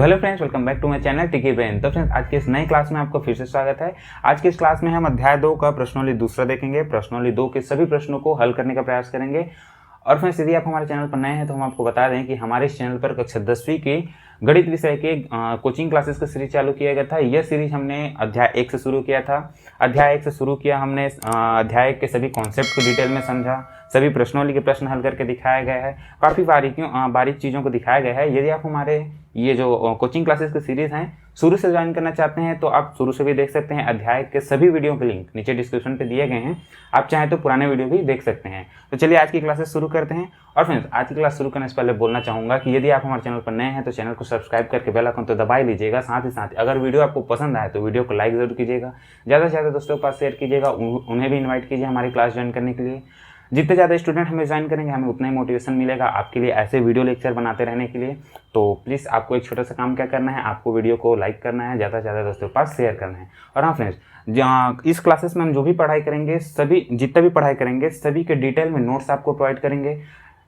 तो hello friends, welcome back to my channel Tiki Brain. तो friends, आज के इस नई क्लास में आपको फिर से स्वागत है। आज की इस क्लास में हम अध्याय 2 का प्रश्नावली दूसरा देखेंगे। प्रश्नावली 2 के सभी प्रश्नों को हल करने का प्रयास करेंगे। और फ्रेंड्स, यदि आप हमारे चैनल पर नए हैं तो हम आपको बता दें कि हमारे इस चैनल पर कक्षा 10वीं के गणित विषय के कोचिंग क्लासेस का सीरीज चालू किया गया था। यह सीरीज हमने अध्याय 1 से शुरू किया था। अध्याय 1 से शुरू किया हमने अध्याय के सभी कॉन्सेप्ट को डिटेल में समझा, सभी प्रश्नावली के प्रश्न हल करके दिखाया गया है, काफ़ी बारीक चीज़ों को दिखाया गया है। यदि आप हमारे ये जो कोचिंग क्लासेस की सीरीज़ हैं शुरू से ज्वाइन करना चाहते हैं तो आप शुरू से भी देख सकते हैं। अध्याय के सभी वीडियो के लिंक नीचे डिस्क्रिप्शन पे दिए गए हैं, आप चाहें तो पुराने वीडियो भी देख सकते हैं। तो चलिए आज की क्लासेस शुरू करते हैं। और फ्रेंड्स, आज की क्लास शुरू करने से पहले बोलना चाहूँगा कि यदि आप हमारे चैनल पर नए हैं तो चैनल को सब्सक्राइब करके बेल आइकन तो दबा ही लीजिएगा। साथ ही साथ अगर वीडियो आपको पसंद आए तो वीडियो को लाइक ज़रूर कीजिएगा, ज़्यादा से ज़्यादा दोस्तों के पास शेयर कीजिएगा, उन्हें भी इन्वाइट कीजिए हमारी क्लास ज्वाइन करने के लिए। जितने ज़्यादा स्टूडेंट हमें ज्वाइन करेंगे हमें उतना ही मोटिवेशन मिलेगा आपके लिए ऐसे वीडियो लेक्चर बनाते रहने के लिए। तो प्लीज़ आपको एक छोटा सा काम क्या करना है, आपको वीडियो को लाइक करना है, ज़्यादा से ज़्यादा दोस्तों के पास शेयर करना है। और हाँ फ्रेंड्स, जहाँ इस क्लासेस में हम जो भी पढ़ाई करेंगे जितना भी पढ़ाई करेंगे सभी के डिटेल में नोट्स आपको प्रोवाइड करेंगे।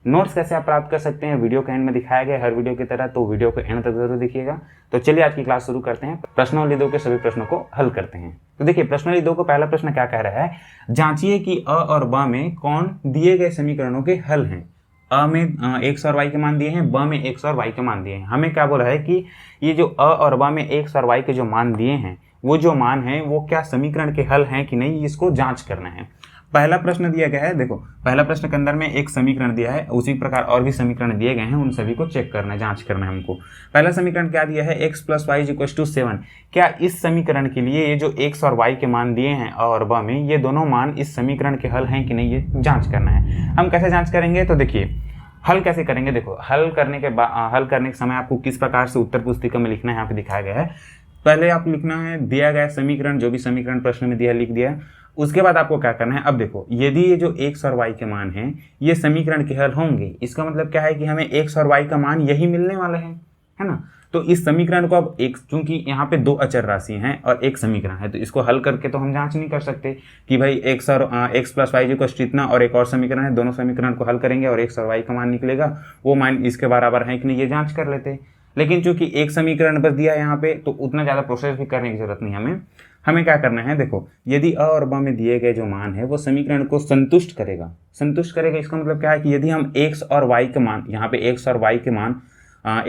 नोट्स कैसे आप प्राप्त कर सकते हैं वीडियो के एंड में दिखाया गया हर वीडियो की तरह, तो वीडियो को एंड तक जरूर देखिएगा। तो चलिए आज की क्लास शुरू करते हैं। प्रश्नावली 2 के सभी प्रश्नों को हल करते हैं। तो देखिए, प्रश्नावली 2 का पहला प्रश्न क्या कह रहा है, जांचिए कि अ और ब में कौन दिए गए समीकरणों के हल हैं। अ में x और y के मान दिए हैं, ब में x और y के मान दिए हैं। हमें क्या बोला है कि ये जो अ और ब में x और y के जो मान दिए हैं वो जो मान हैं वो क्या समीकरण के हल हैं कि नहीं, इसको जांच करना है। पहला प्रश्न दिया गया है, देखो पहला प्रश्न के अंदर में एक समीकरण दिया है, उसी प्रकार और भी समीकरण दिए गए हैं, उन सभी को चेक करना है, जांच करना है हमको। पहला समीकरण क्या दिया है, x + y = 7। क्या इस समीकरण के लिए ये जो x और y के मान दिए हैं और ब में, ये दोनों मान इस समीकरण के हल हैं कि नहीं, ये जांच करना है। हम कैसे जांच करेंगे, तो देखिए हल कैसे करेंगे। देखो हल करने के समय आपको किस प्रकार से उत्तर पुस्तिका में लिखना है, यहाँ पे दिखाया गया है। पहले आप लिखना है दिया गया समीकरण, जो भी समीकरण प्रश्न में दिया लिख दिया। उसके बाद आपको क्या करना है, अब देखो यदि ये जो x और y के मान हैं ये समीकरण के हल होंगे, इसका मतलब क्या है कि हमें x और y का मान यही मिलने वाला है ना। तो इस समीकरण को अब चूंकि यहाँ पे दो अचर राशि हैं और एक समीकरण है, तो इसको हल करके तो हम जांच नहीं कर सकते कि भाई x + y = इतना और एक और समीकरण है, दोनों समीकरण को हल करेंगे और x और y का मान निकलेगा, वो मान इसके बराबर है कि नहीं, ये जांच कर लेते। लेकिन चूंकि एक समीकरण बस दिया है यहाँ पे, तो उतना ज़्यादा प्रोसेस भी करने की जरूरत नहीं हमें क्या करना है, देखो यदि अ और ब में दिए गए जो मान है वो समीकरण को संतुष्ट करेगा। इसका मतलब क्या है कि यदि हम x और y के मान, यहाँ पे x और y के मान,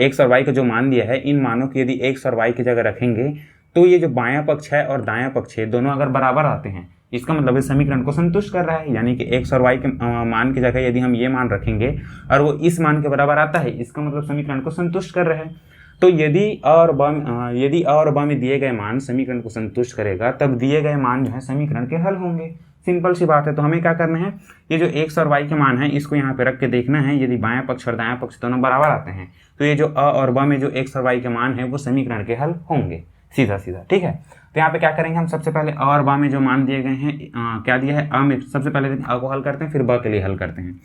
x और y का जो मान दिया है, इन मानों की यदि x और y की जगह रखेंगे तो ये जो बायां पक्ष है और दायां पक्ष है दोनों अगर बराबर आते हैं, इसका मतलब इस समीकरण को संतुष्ट कर रहा है। यानी कि x और y के मान की जगह यदि हम ये मान रखेंगे और वो इस मान के बराबर आता है, इसका मतलब समीकरण को संतुष्ट कर रहा है। तो यदि अ और ब में दिए गए मान समीकरण को संतुष्ट करेगा, तब दिए गए मान जो है समीकरण के हल होंगे। सिंपल सी बात है। तो हमें क्या करना है, ये जो x और y के मान है इसको यहाँ पे रख के देखना है, यदि बायां पक्ष और दायां पक्ष दोनों बराबर आते हैं तो ये जो अ और ब में जो x और y के मान है वो समीकरण के हल होंगे, सीधा सीधा। ठीक है, तो यहाँ पे क्या करेंगे, हम सबसे पहले अ और ब में जो मान दिए गए हैं, क्या दिया है, अ में सबसे पहले अ को हल करते हैं, फिर ब के लिए हल करते हैं।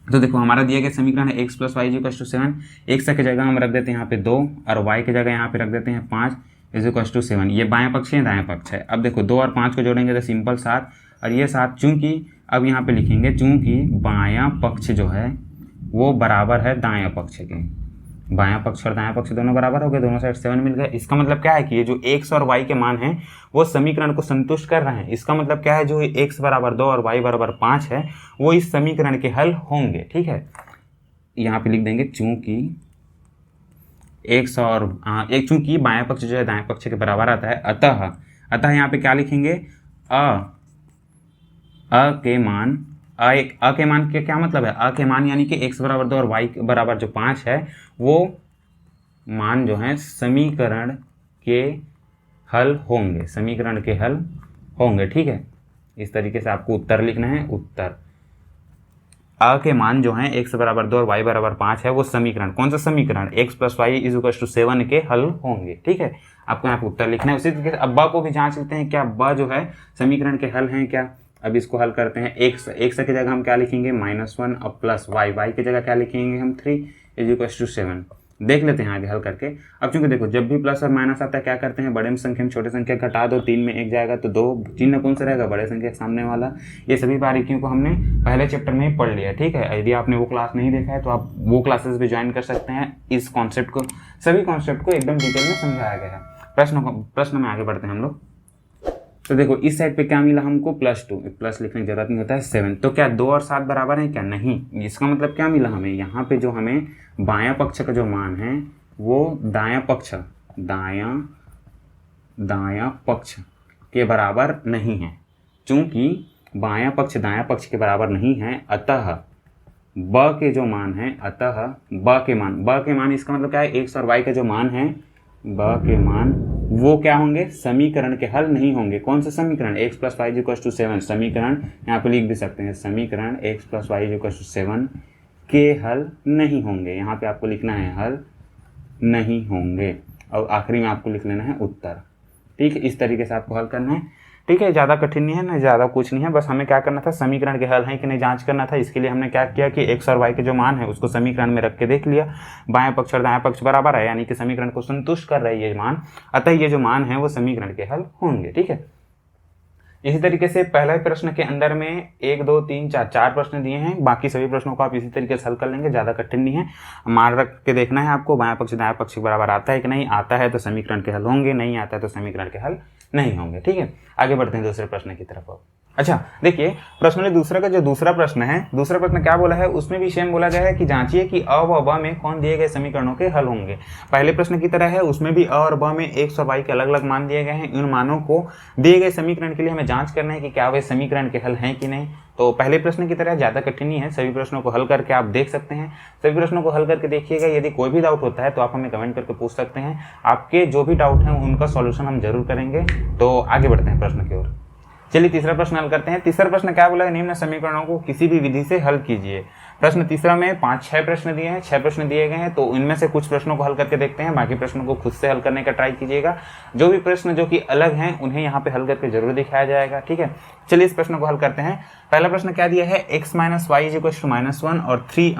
तो देखो हमारा दिया गया समीकरण है x + y = 7। x की जगह हम रख देते हैं यहाँ पे 2 और y की जगह यहाँ पे रख देते हैं 5 = 7। ये बायां पक्ष है, दायां पक्ष है। अब देखो 2 और 5 को जोड़ेंगे तो सिंपल 7, और ये 7 चूंकि अब यहाँ पे लिखेंगे चूंकि बायां पक्ष जो है वो बराबर है दायां पक्ष के, बायां पक्ष और दायां पक्ष दोनों बराबर हो गए, दोनों साइड 7 मिल गए। इसका मतलब क्या है कि ये जो x और y के मान हैं वो समीकरण को संतुष्ट कर रहे हैं। इसका मतलब क्या है, जो x = 2 और y = 5 है वो इस समीकरण के हल होंगे। ठीक है, यहाँ पे लिख देंगे चूंकि चूंकि बायां पक्ष जो है दायां पक्ष के बराबर आता है, अतः यहाँ पे क्या लिखेंगे, अ के मान के क्या मतलब है, अ के मान यानी कि x = 2 और y = जो 5 है वो मान जो है समीकरण के हल होंगे। ठीक है, इस तरीके से आपको उत्तर लिखना है। उत्तर अ के मान जो हैं x = 2 और y = 5 है, वो समीकरण, कौन सा समीकरण, x + y = 7 के हल होंगे। ठीक है, आपको यहाँ पे उत्तर लिखना है। उसी तरीके से अब ब को भी जांच लेते हैं, क्या ब जो है समीकरण के हल हैं क्या। अब इसको हल करते हैं। x की जगह हम क्या लिखेंगे, -1 और +y, y की जगह क्या लिखेंगे हम 3 = 7। देख लेते हैं आगे हल करके। अब चूंकि देखो जब भी प्लस और माइनस आता है क्या करते हैं, बड़े संख्या में छोटे संख्या घटा दो, 3 में 1 जाएगा तो 2 चिन्ह कौन सा रहेगा, बड़े संख्या के सामने वाला। ये सभी बारीकियों को हमने पहले चैप्टर में ही पढ़ लिया, ठीक है। यदि आपने वो क्लास नहीं देखा है तो आप वो क्लासेस भी ज्वाइन कर सकते हैं। इस कॉन्सेप्ट को, सभी कॉन्सेप्ट को एकदम डिटेल में समझाया गया है। प्रश्न में आगे बढ़ते हैं हम लोग। तो देखो इस साइड पे क्या मिला हमको, +2, प्लस लिखने की जरूरत नहीं होता है, 7। तो क्या 2 और 7 बराबर है क्या, नहीं। इसका मतलब क्या मिला हमें, यहाँ पे जो हमें बायां पक्ष का जो मान है वो दायां पक्ष के बराबर नहीं है। चूंकि बायां पक्ष दायां पक्ष के बराबर नहीं है, अतः ब के जो मान है, अतः ब के मान इसका मतलब क्या है, x और y का जो मान है, ब के मान वो क्या होंगे, समीकरण के हल नहीं होंगे। कौन सा समीकरण, x + y = 7 समीकरण, यहाँ पे लिख भी सकते हैं, समीकरण x + y = 7 के हल नहीं होंगे। यहाँ पे आपको लिखना है हल नहीं होंगे, और आखिरी में आपको लिख लेना है उत्तर। ठीक है, इस तरीके से आपको हल करना है। ठीक है, ज़्यादा कठिन नहीं है ना, ज़्यादा कुछ नहीं है, बस हमें क्या करना था, समीकरण के हल है कि नहीं जांच करना था। इसके लिए हमने क्या किया कि x और y के जो मान है उसको समीकरण में रख के देख लिया, बाएं पक्ष और दायां पक्ष बराबर है, यानी कि समीकरण को संतुष्ट कर रहा है ये मान, अतः ये जो मान है वो समीकरण के हल होंगे। ठीक है, इसी तरीके से पहले प्रश्न के अंदर में 1 2 3 4 प्रश्न दिए हैं, बाकी सभी प्रश्नों को आप इसी तरीके से हल कर लेंगे, ज़्यादा कठिन नहीं है। मान रख के देखना है आपको, बायां पक्ष दायां पक्ष के बराबर आता है कि नहीं, आता है तो समीकरण के हल होंगे, नहीं आता है तो समीकरण के हल नहीं होंगे। ठीक है, आगे बढ़ते हैं दूसरे प्रश्न की तरफ। अच्छा देखिए, प्रश्न दूसरा का जो दूसरा प्रश्न है, दूसरा प्रश्न क्या बोला है, उसमें भी सेम बोला गया है कि जांचिए कि अ व ब में कौन दिए गए समीकरणों के हल होंगे। पहले प्रश्न की तरह है, उसमें भी अ और ब में x और y के अलग अलग मान दिए गए हैं। इन मानों को दिए गए समीकरण के लिए हमें जांच करना है कि क्या वे समीकरण के हल हैं कि नहीं। तो पहले प्रश्न की तरह ज़्यादा कठिन नहीं है, सभी प्रश्नों को हल करके आप देख सकते हैं। सभी प्रश्नों को हल करके देखिएगा, यदि कोई भी डाउट होता है तो आप हमें कमेंट करके पूछ सकते हैं। आपके जो भी डाउट हैं उनका सॉल्यूशन हम जरूर करेंगे। तो आगे बढ़ते हैं प्रश्न की ओर। चलिए तीसरा प्रश्न हल करते हैं। तीसरा प्रश्न क्या बोला है, निम्न समीकरणों को किसी भी विधि से हल कीजिए। प्रश्न तीसरा में 5-6 प्रश्न दिए हैं, 6 प्रश्न दिए गए हैं, तो इनमें से कुछ प्रश्नों को हल करके देखते हैं, बाकी प्रश्नों को खुद से हल करने का ट्राई कीजिएगा। जो भी प्रश्न जो कि अलग हैं उन्हें यहाँ पे हल करके जरूर दिखाया जाएगा। ठीक है, चलिए इस प्रश्न को हल करते हैं। पहला प्रश्न क्या दिया है, x - y = -1 और 3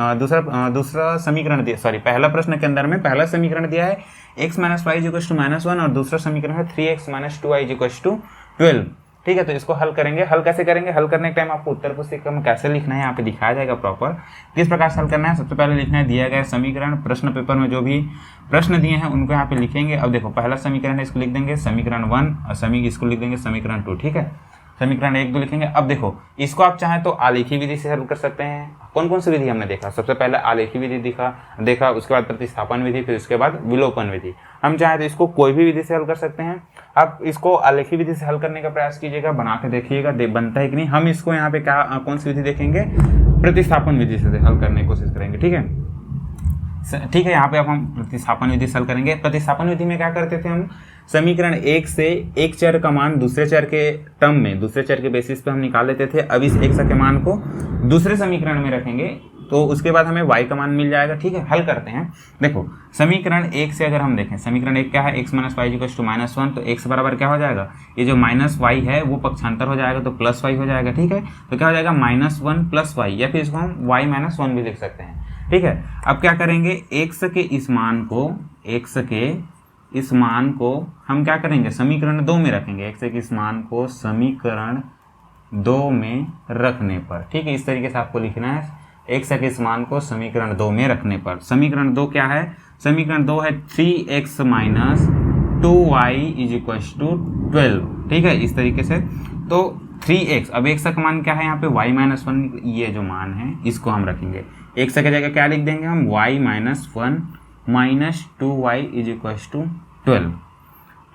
दूसरा समीकरण दिया, सॉरी पहला प्रश्न के अंदर में पहला समीकरण दिया है x - y = -1 और दूसरा समीकरण है 3x - 2y = 12। ठीक है, तो इसको हल करेंगे। हल कैसे करेंगे, हल करने के टाइम आपको उत्तर पुस्तिका में कैसे लिखना है यहाँ पे दिखाया जाएगा प्रॉपर, किस प्रकार से हल करना है। सबसे पहले लिखना है दिया गया समीकरण, प्रश्न पेपर में जो भी प्रश्न दिए हैं उनको यहाँ पे लिखेंगे। अब देखो पहला समीकरण है, इसको लिख देंगे समीकरण 1 और इसको लिख देंगे समीकरण 2। ठीक है, समीकरण 1 2 लिखेंगे। अब देखो इसको आप चाहें तो आलेखी विधि से हल कर सकते हैं। कौन कौन सी विधि हमने देखा, सबसे पहले आलेखी विधि देखा, उसके बाद प्रतिस्थापन विधि, फिर उसके बाद विलोपन विधि। हम चाहें तो इसको कोई भी विधि से हल कर सकते हैं। आप इसको आलेखी विधि से हल करने का प्रयास कीजिएगा, बना के देखिएगा बनता है कि नहीं। हम इसको यहाँ पे क्या कौन सी विधि देखेंगे, प्रतिस्थापन विधि से हल करने की कोशिश करेंगे। ठीक है, यहाँ पे अब हम प्रतिस्थापन विधि से हल करेंगे। प्रतिस्थापन विधि में क्या करते थे हम, समीकरण 1 से एक चर का मान दूसरे चर के टर्म में, दूसरे चर के बेसिस पे हम निकाल लेते थे। अब इस x के मान को दूसरे समीकरण में रखेंगे तो उसके बाद हमें y का मान मिल जाएगा। ठीक है, हल करते हैं। देखो समीकरण 1 से अगर हम देखें, समीकरण 1 क्या है, x - y = -1, तो x बराबर क्या हो जाएगा, ये जो -y है वो पक्षांतर हो जाएगा तो +y हो जाएगा। ठीक है, तो क्या हो जाएगा -1 + y, या फिर इसको हम y - 1 भी लिख सकते हैं। ठीक है, अब क्या करेंगे, x के इस मान को हम क्या करेंगे, समीकरण 2 में रखेंगे। x के इस मान को समीकरण 2 में रखने पर, ठीक है, इस तरीके से आपको लिखना है, x के इस मान को समीकरण 2 में रखने पर। समीकरण 2 क्या है, समीकरण 2 है 3x - 2y = 12। ठीक है, इस तरीके से तो 3x, अब x का मान क्या है यहाँ पे, y - 1, ये जो मान है इसको हम रखेंगे। x की जगह क्या लिख देंगे हम, y - 1 - 2y = 12।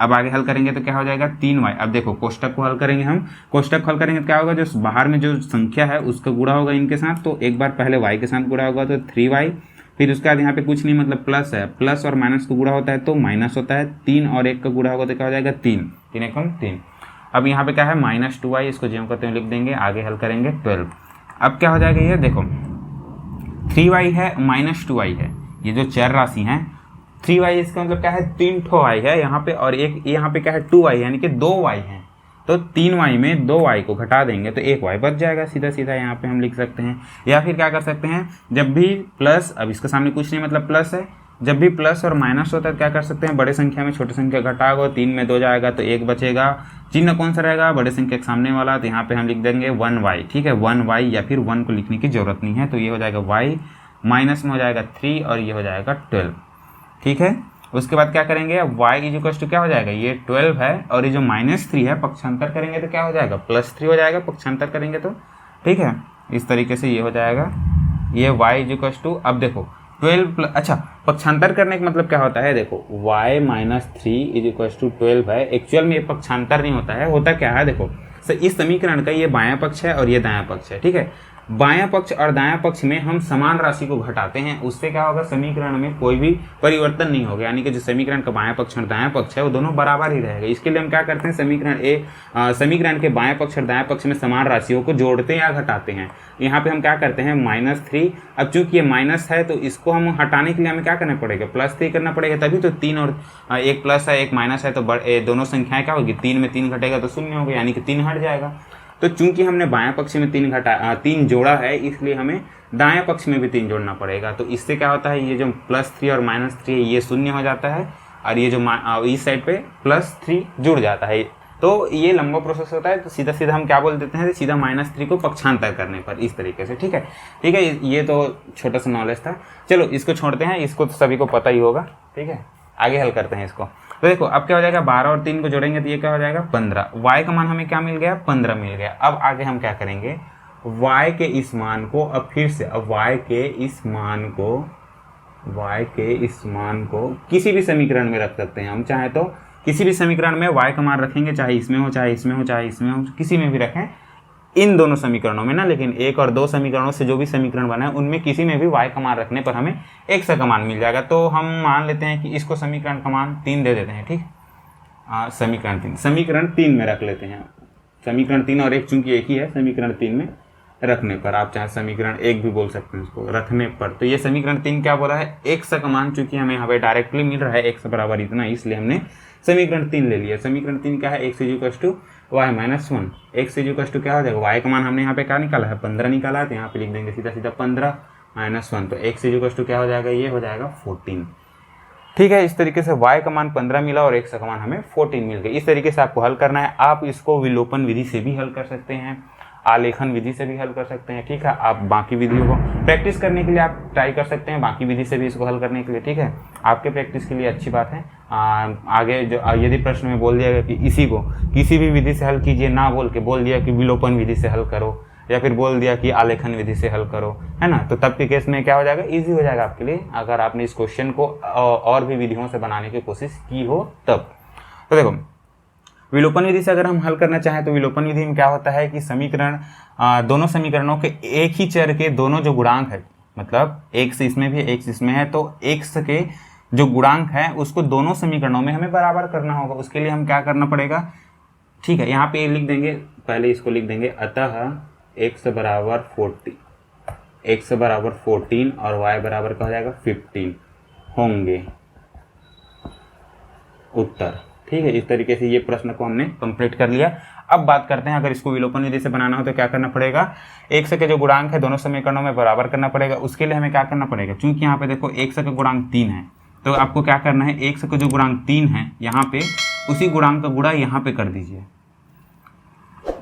अब आगे हल करेंगे तो क्या हो जाएगा, 3y। अब देखो कोष्टक को हल करेंगे हम, कोष्टक हल करेंगे तो क्या होगा, जो बाहर में जो संख्या है उसका गुणा होगा इनके साथ, तो एक बार पहले y के साथ गुणा होगा तो 3y, फिर उसके बाद यहाँ पे कुछ नहीं, मतलब प्लस है, प्लस और माइनस को गुणा होता है तो माइनस होता है, 3 और 1 का गुणा होगा तो क्या हो जाएगा 3, 3 एकम 3। अब यहाँ पे क्या है -2y, इसको ज्यों करते हुए लिख देंगे, आगे हल करेंगे 12। अब क्या हो जाएगा, ये देखो 3y है -2y है, ये जो चर राशि हैं 3y, इसका मतलब क्या है 3 ठो y है यहाँ पे, और एक यहाँ पे क्या है 2y, यानी कि 2y है। तो 3y में 2y को घटा देंगे तो 1y बच जाएगा, सीधा सीधा यहाँ पे हम लिख सकते हैं। या फिर क्या कर सकते हैं, जब भी प्लस, अब इसके सामने कुछ नहीं मतलब प्लस है, जब भी प्लस और माइनस होता है क्या कर सकते हैं, बड़े संख्या में छोटी संख्या घटाओगे, 3 में 2 जाएगा तो 1 बचेगा, चिन्ह कौन सा रहेगा, बड़े संख्या के सामने वाला, तो यहाँ पे हम लिख देंगे 1y। ठीक है, 1y या फिर 1 को लिखने की जरूरत नहीं है, तो ये हो जाएगा y, माइनस में हो जाएगा 3 और ये हो जाएगा 12। ठीक है, उसके बाद क्या करेंगे, y इज इक्वल टू क्या हो जाएगा, ये 12 है और ये जो -3 है पक्षांतर करेंगे तो क्या हो जाएगा, +3 हो जाएगा पक्षांतर करेंगे तो। ठीक है, इस तरीके से ये हो जाएगा, ये y इज इक्वल टू, अब देखो 12 अच्छा पक्षांतर करने का मतलब क्या होता है, देखो y - 3 इज इक्वल टू 12 है, एक्चुअल में ये पक्षांतर नहीं होता है, होता क्या है, देखो इस समीकरण का ये बायां पक्ष है और ये दायां पक्ष है। ठीक है, बायां पक्ष और दायां पक्ष में हम समान राशि को घटाते हैं, उससे क्या होगा, समीकरण में कोई भी परिवर्तन नहीं होगा, यानी कि जो समीकरण का बायां पक्ष और दायां पक्ष है वो दोनों बराबर ही रहेगा। इसके लिए हम क्या करते हैं, समीकरण के बायां पक्ष और दायां पक्ष में समान राशियों को जोड़ते हैं या घटाते हैं। यहाँ पे हम क्या करते हैं, -3, अब चूंकि ये माइनस है तो इसको हम हटाने के लिए हमें क्या करना पड़ेगा, +3 करना पड़ेगा, तभी तो 3 और एक प्लस है एक माइनस है तो दोनों संख्याएं क्या होगी, 3 में 3 घटेगा तो 0 होगा, यानी कि 3 हट जाएगा। तो चूंकि हमने बायां पक्ष में 3 जोड़ा है, इसलिए हमें दायां पक्ष में भी 3 जोड़ना पड़ेगा। तो इससे क्या होता है, ये जो +3 और -3 है ये 0 हो जाता है और ये जो इस साइड पे +3 जुड़ जाता है। तो ये लंबा प्रोसेस होता है, तो सीधा सीधा हम क्या बोल देते हैं, सीधा -3 को पक्षांतर करने पर, इस तरीके से। ठीक है, ठीक है, ये तो छोटा सा नॉलेज था, चलो इसको छोड़ते हैं, इसको तो सभी को पता ही होगा। ठीक है, आगे हल करते हैं इसको। तो देखो अब क्या हो जाएगा, 12 और 3 को जोड़ेंगे तो ये क्या हो जाएगा 15, y का मान हमें क्या मिल गया, 15 मिल गया। अब आगे हम क्या करेंगे, y के इस मान को अब फिर से, अब y के इस मान को किसी भी समीकरण में रख सकते हैं हम, चाहे तो किसी भी समीकरण में y का मान रखेंगे, चाहे इसमें हो चाहे इसमें हो चाहे इसमें हो, किसी में भी रखें, इन दोनों समीकरणों में ना, लेकिन 1 और 2 समीकरणों से जो भी समीकरण बना है उनमें किसी में भी y का मान रखने पर हमें x का मान मिल जाएगा। तो हम मान लेते हैं कि इसको समीकरण का मान 3 दे देते हैं। ठीक, समीकरण 3 में रख लेते हैं, समीकरण 3 और 1 चूंकि एक ही है, समीकरण 3 में रखने पर, आप चाहे समीकरण 1 भी बोल सकते हैं उसको, रखने पर। तो ये समीकरण 3 क्या बोला है, x का मान चूंकि हमें यहाँ पे डायरेक्टली मिल रहा है x बराबर इतना, इसलिए हमने समीकरण 3 ले लिया। समीकरण 3 क्या है, x is equal to y - 1, x is equal to क्या हो जाएगा, y का मान हमने यहाँ पे क्या निकाला है, 15 निकाला है, तो यहाँ पे लिख देंगे सीधा सीधा 15 - 1, तो x इज इक्वल टू क्या हो जाएगा, ये हो जाएगा 14। ठीक है, इस तरीके से y का मान 15 मिला और x का मान हमें 14 मिल गया। इस तरीके से आपको हल करना है। आप इसको विलोपन विधि से भी हल कर सकते हैं, आलेखन विधि से भी हल कर सकते हैं। ठीक है, आप बाकी विधियों को प्रैक्टिस करने के लिए आप ट्राई कर सकते हैं, बाकी विधि से भी इसको हल करने के लिए। ठीक है, आपके प्रैक्टिस के लिए अच्छी बात है। आगे जो यदि प्रश्न में बोल दिया गया कि इसी को किसी भी विधि से हल कीजिए, ना बोल के बोल दिया कि विलोपन विधि से हल करो, या फिर बोल दिया कि आलेखन विधि से हल करो, है ना, तो तब के केस में क्या हो जाएगा, इजी हो जाएगा आपके लिए, अगर आपने इस क्वेश्चन को और भी विधियों से बनाने की कोशिश की हो तब। तो देखो, विलोपन विधि से अगर हम हल करना चाहें तो विलोपन विधि में क्या होता है कि समीकरण दोनों समीकरणों के एक ही चर के दोनों जो गुणांक है, मतलब x इसमें भी x इसमें है, तो x के जो गुणांक है उसको दोनों समीकरणों में हमें बराबर करना होगा। उसके लिए हम क्या करना पड़ेगा, ठीक है, यहाँ पे लिख देंगे, पहले इसको लिख देंगे, अतः x बराबर 14 और y बराबर क्या हो जाएगा 15 होंगे उत्तर। ठीक है, इस तरीके से ये प्रश्न को हमने कंप्लीट कर लिया। अब बात करते हैं, अगर इसको विलोपन विधि से बनाना हो तो क्या करना पड़ेगा, x के जो गुणांक है दोनों समीकरणों में बराबर करना पड़ेगा। उसके लिए हमें क्या करना पड़ेगा, क्योंकि यहाँ पे देखो x का गुणांक 3 है, तो आपको क्या करना है, x का जो गुणांक 3 है यहाँ पे उसी गुणांक का गुणा यहाँ पे कर दीजिए।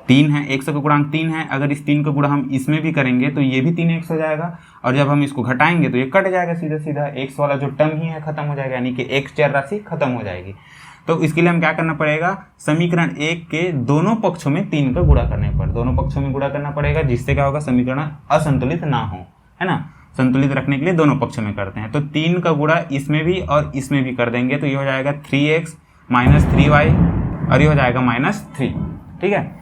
3 है, x का गुणांक 3 है, अगर इस 3 का गुणा हम इसमें भी करेंगे तो ये भी 3x हो जाएगा, और जब हम इसको घटाएंगे तो ये कट जाएगा सीधा सीधा, x वाला जो टर्म ही है खत्म हो जाएगा, यानी कि x चर राशि खत्म हो जाएगी। तो इसके लिए हम क्या करना पड़ेगा, समीकरण 1 के दोनों पक्षों में 3 का गुणा करने पर, दोनों पक्षों में गुणा करना पड़ेगा, जिससे क्या होगा, समीकरण असंतुलित ना हो, है ना। संतुलित रखने के लिए दोनों पक्षों में करते हैं, तो 3 का गुणा इसमें भी और इसमें भी कर देंगे, तो ये हो जाएगा 3x - 3y और ये हो जाएगा -3। ठीक है,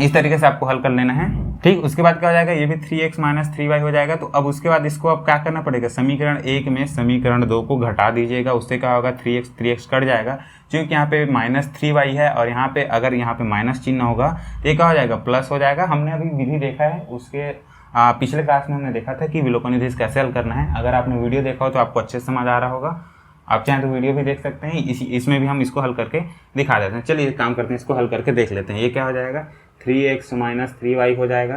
इस तरीके से आपको हल कर लेना है। ठीक, उसके बाद क्या हो जाएगा, ये भी 3x - 3y हो जाएगा। तो अब उसके बाद इसको अब क्या करना पड़ेगा, समीकरण 1 में समीकरण 2 को घटा दीजिएगा, उससे क्या होगा 3x कट जाएगा, क्योंकि यहाँ पे -3y है और यहाँ पे अगर यहाँ पे माइनस चिन्ह होगा तो ये क्या हो जाएगा, प्लस हो जाएगा। हमने अभी विधि देखा है, उसके पिछले क्लास में हमने देखा था कि विलोपन विधि से कैसे हल करना है। अगर आपने वीडियो देखा हो तो आपको अच्छे से समझ आ रहा होगा, आप चाहें तो वीडियो भी देख सकते हैं, इसमें भी हम इसको हल करके दिखा देते हैं। चलिए काम करते हैं, इसको हल करके देख लेते हैं। ये क्या हो जाएगा, 3x - 3y हो जाएगा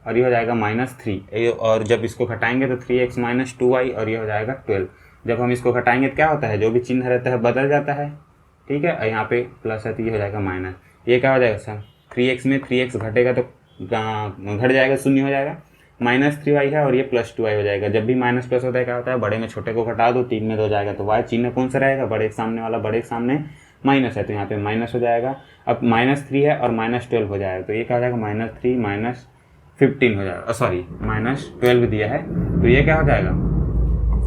और ये हो जाएगा -3, और जब इसको घटाएंगे तो 3x - 2y और ये हो जाएगा 12। जब हम इसको घटाएंगे तो क्या होता है, जो भी चिन्ह रहता है बदल जाता है, ठीक है। यहाँ पे प्लस है तो ये हो जाएगा माइनस, ये क्या हो जाएगा सर 3x में 3x घटेगा तो घट जाएगा, शून्य हो जाएगा, -3y है और ये +2y हो जाएगा। जब भी माइनस प्लस होता है क्या होता है, बड़े में छोटे को घटा दो, 3 में 2 जाएगा तो y चिन्ह कौन सा रहेगा, बड़े के सामने वाला, बड़े के सामने माइनस है तो यहाँ पे माइनस हो जाएगा। अब -3 है और -12 हो जाएगा तो ये क्या हो जाएगा -3 -15 हो जाएगा, सॉरी -12 दिया है तो ये क्या हो जाएगा,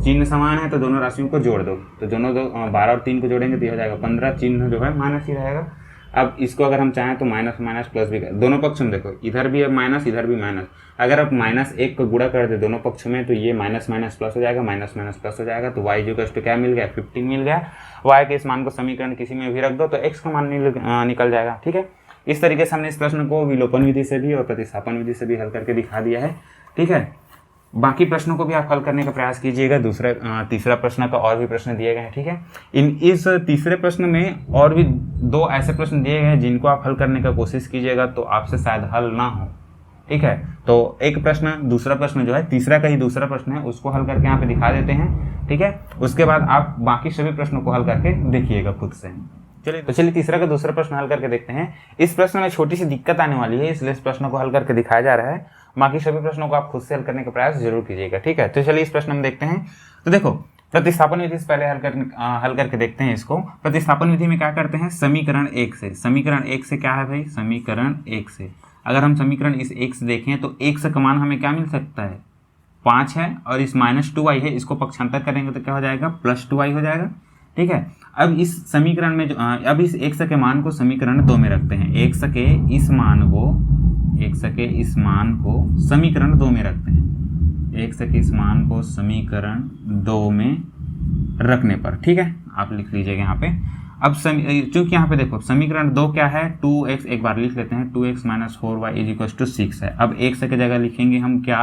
चिन्ह समान है तो दोनों राशियों को जोड़ दो, तो दोनों 12 और 3 को जोड़ेंगे तो ये हो जाएगा 15, चिन्ह जो है माइनस ही रहेगा। अब इसको अगर हम चाहें तो माइनस माइनस प्लस भी कर, दोनों पक्ष में देखो इधर भी है माइनस इधर भी माइनस, अगर आप -1 को गुणा कर दे दोनों पक्ष में तो ये माइनस माइनस प्लस हो जाएगा, माइनस माइनस प्लस हो जाएगा, तो y जो क्या मिल गया 15 मिल गया। y के इस मान को समीकरण किसी में भी रख दो तो x का मान निकल जाएगा, ठीक है। इस तरीके से हमने इस प्रश्न को विलोपन विधि से भी और प्रतिस्थापन विधि से भी हल करके दिखा दिया है, ठीक है। बाकी प्रश्नों को भी आप हल करने का प्रयास कीजिएगा। तीसरा प्रश्न का और भी प्रश्न दिए गए हैं, ठीक है। इस तीसरे प्रश्न में और भी 2 ऐसे प्रश्न दिए गए हैं जिनको आप हल करने का कोशिश कीजिएगा तो आपसे शायद हल ना हो, ठीक है। तो एक प्रश्न, दूसरा प्रश्न जो है तीसरा का ही दूसरा प्रश्न है, उसको हल करके यहाँ पे दिखा देते हैं, ठीक है। उसके बाद आप बाकी सभी प्रश्नों को हल करके देखिएगा खुद से। चलिए तीसरा का दूसरा प्रश्न हल करके देखते हैं। इस प्रश्न में छोटी सी दिक्कत आने वाली है, इसलिए इस प्रश्न को हल करके दिखाया जा रहा है। बाकी सभी प्रश्नों को आप खुद से हल करने का प्रयास जरूर कीजिएगा, ठीक है। तो चलिए इस प्रश्न में देखते हैं। तो देखो प्रतिस्थापन विधि से पहले हल करके देखते हैं इसको। प्रतिस्थापन विधि में क्या करते हैं, समीकरण 1 से क्या है भाई, समीकरण 1 से अगर हम समीकरण इस 1 से देखें तो 1 से का मान हमें क्या मिल सकता है, 5 है, और इस -2y है, इसको पक्षांतर करेंगे तो क्या हो जाएगा +2y हो जाएगा, ठीक है। अब इस समीकरण में अब इस 1 के मान को समीकरण 2 में रखते हैं, 1 के इस मान को समीकरण 2 में रखते हैं, 1 के इस मान को समीकरण 2 में रखने पर, ठीक है। आप लिख लीजिएगा यहाँ पे। अब चूंकि यहाँ पे देखो समीकरण 2 क्या है, 2x, एक बार लिख लेते हैं, 2x - 4y = 6 है। अब 1 की जगह लिखेंगे हम क्या,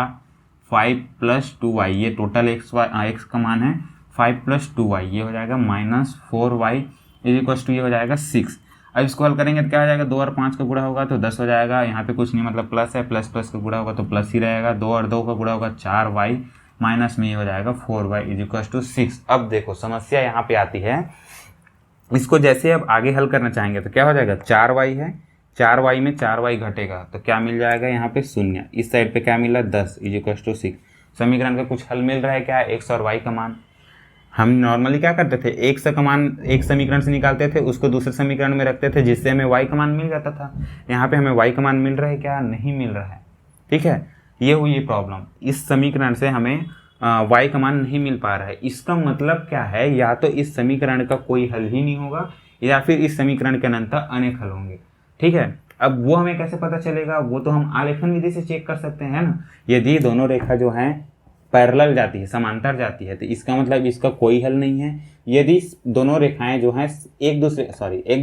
5 + 2y, ये टोटल x का मान है, 5 + 2y ये हो जाएगा -4y = ये हो जाएगा 6। अब इसको हल करेंगे तो क्या हो जाएगा, 2 और 5 का गुणा होगा तो 10 हो जाएगा, यहाँ पे कुछ नहीं मतलब प्लस है, प्लस प्लस का गुणा होगा तो प्लस ही रहेगा, 2 और 2 का गुणा होगा 4y, माइनस में ये हो जाएगा 4y = 6। अब देखो समस्या यहाँ पे आती है, इसको जैसे अब आगे हल करना चाहेंगे तो क्या हो जाएगा, 4y है, 4y में 4y घटेगा तो क्या मिल जाएगा यहाँ पे 0, इस साइड पे क्या मिला 10 = 6। समीकरण का कुछ हल मिल रहा है क्या, x और y का मान। हम नॉर्मली क्या करते थे, x का मान एक समीकरण से निकालते थे, उसको दूसरे समीकरण में रखते थे जिससे हमें y का मान मिल जाता था। यहाँ पे हमें y का मान मिल रहा है क्या, नहीं मिल रहा है, ठीक है। ये हुई प्रॉब्लम, इस समीकरण से हमें y का मान नहीं मिल पा रहा है। इसका मतलब क्या है, या तो इस समीकरण का कोई हल ही नहीं होगा या फिर इस समीकरण के अनंतः अनेक हल होंगे, ठीक है। अब वो हमें कैसे पता चलेगा, वो तो हम आलेखन विधि से चेक कर सकते हैं ना। यदि दोनों रेखा जो हैं पैरेलल जाती है, समांतर जाती है, तो इसका मतलब इसका कोई हल नहीं है। यदि दोनों रेखाएं जो हैं एक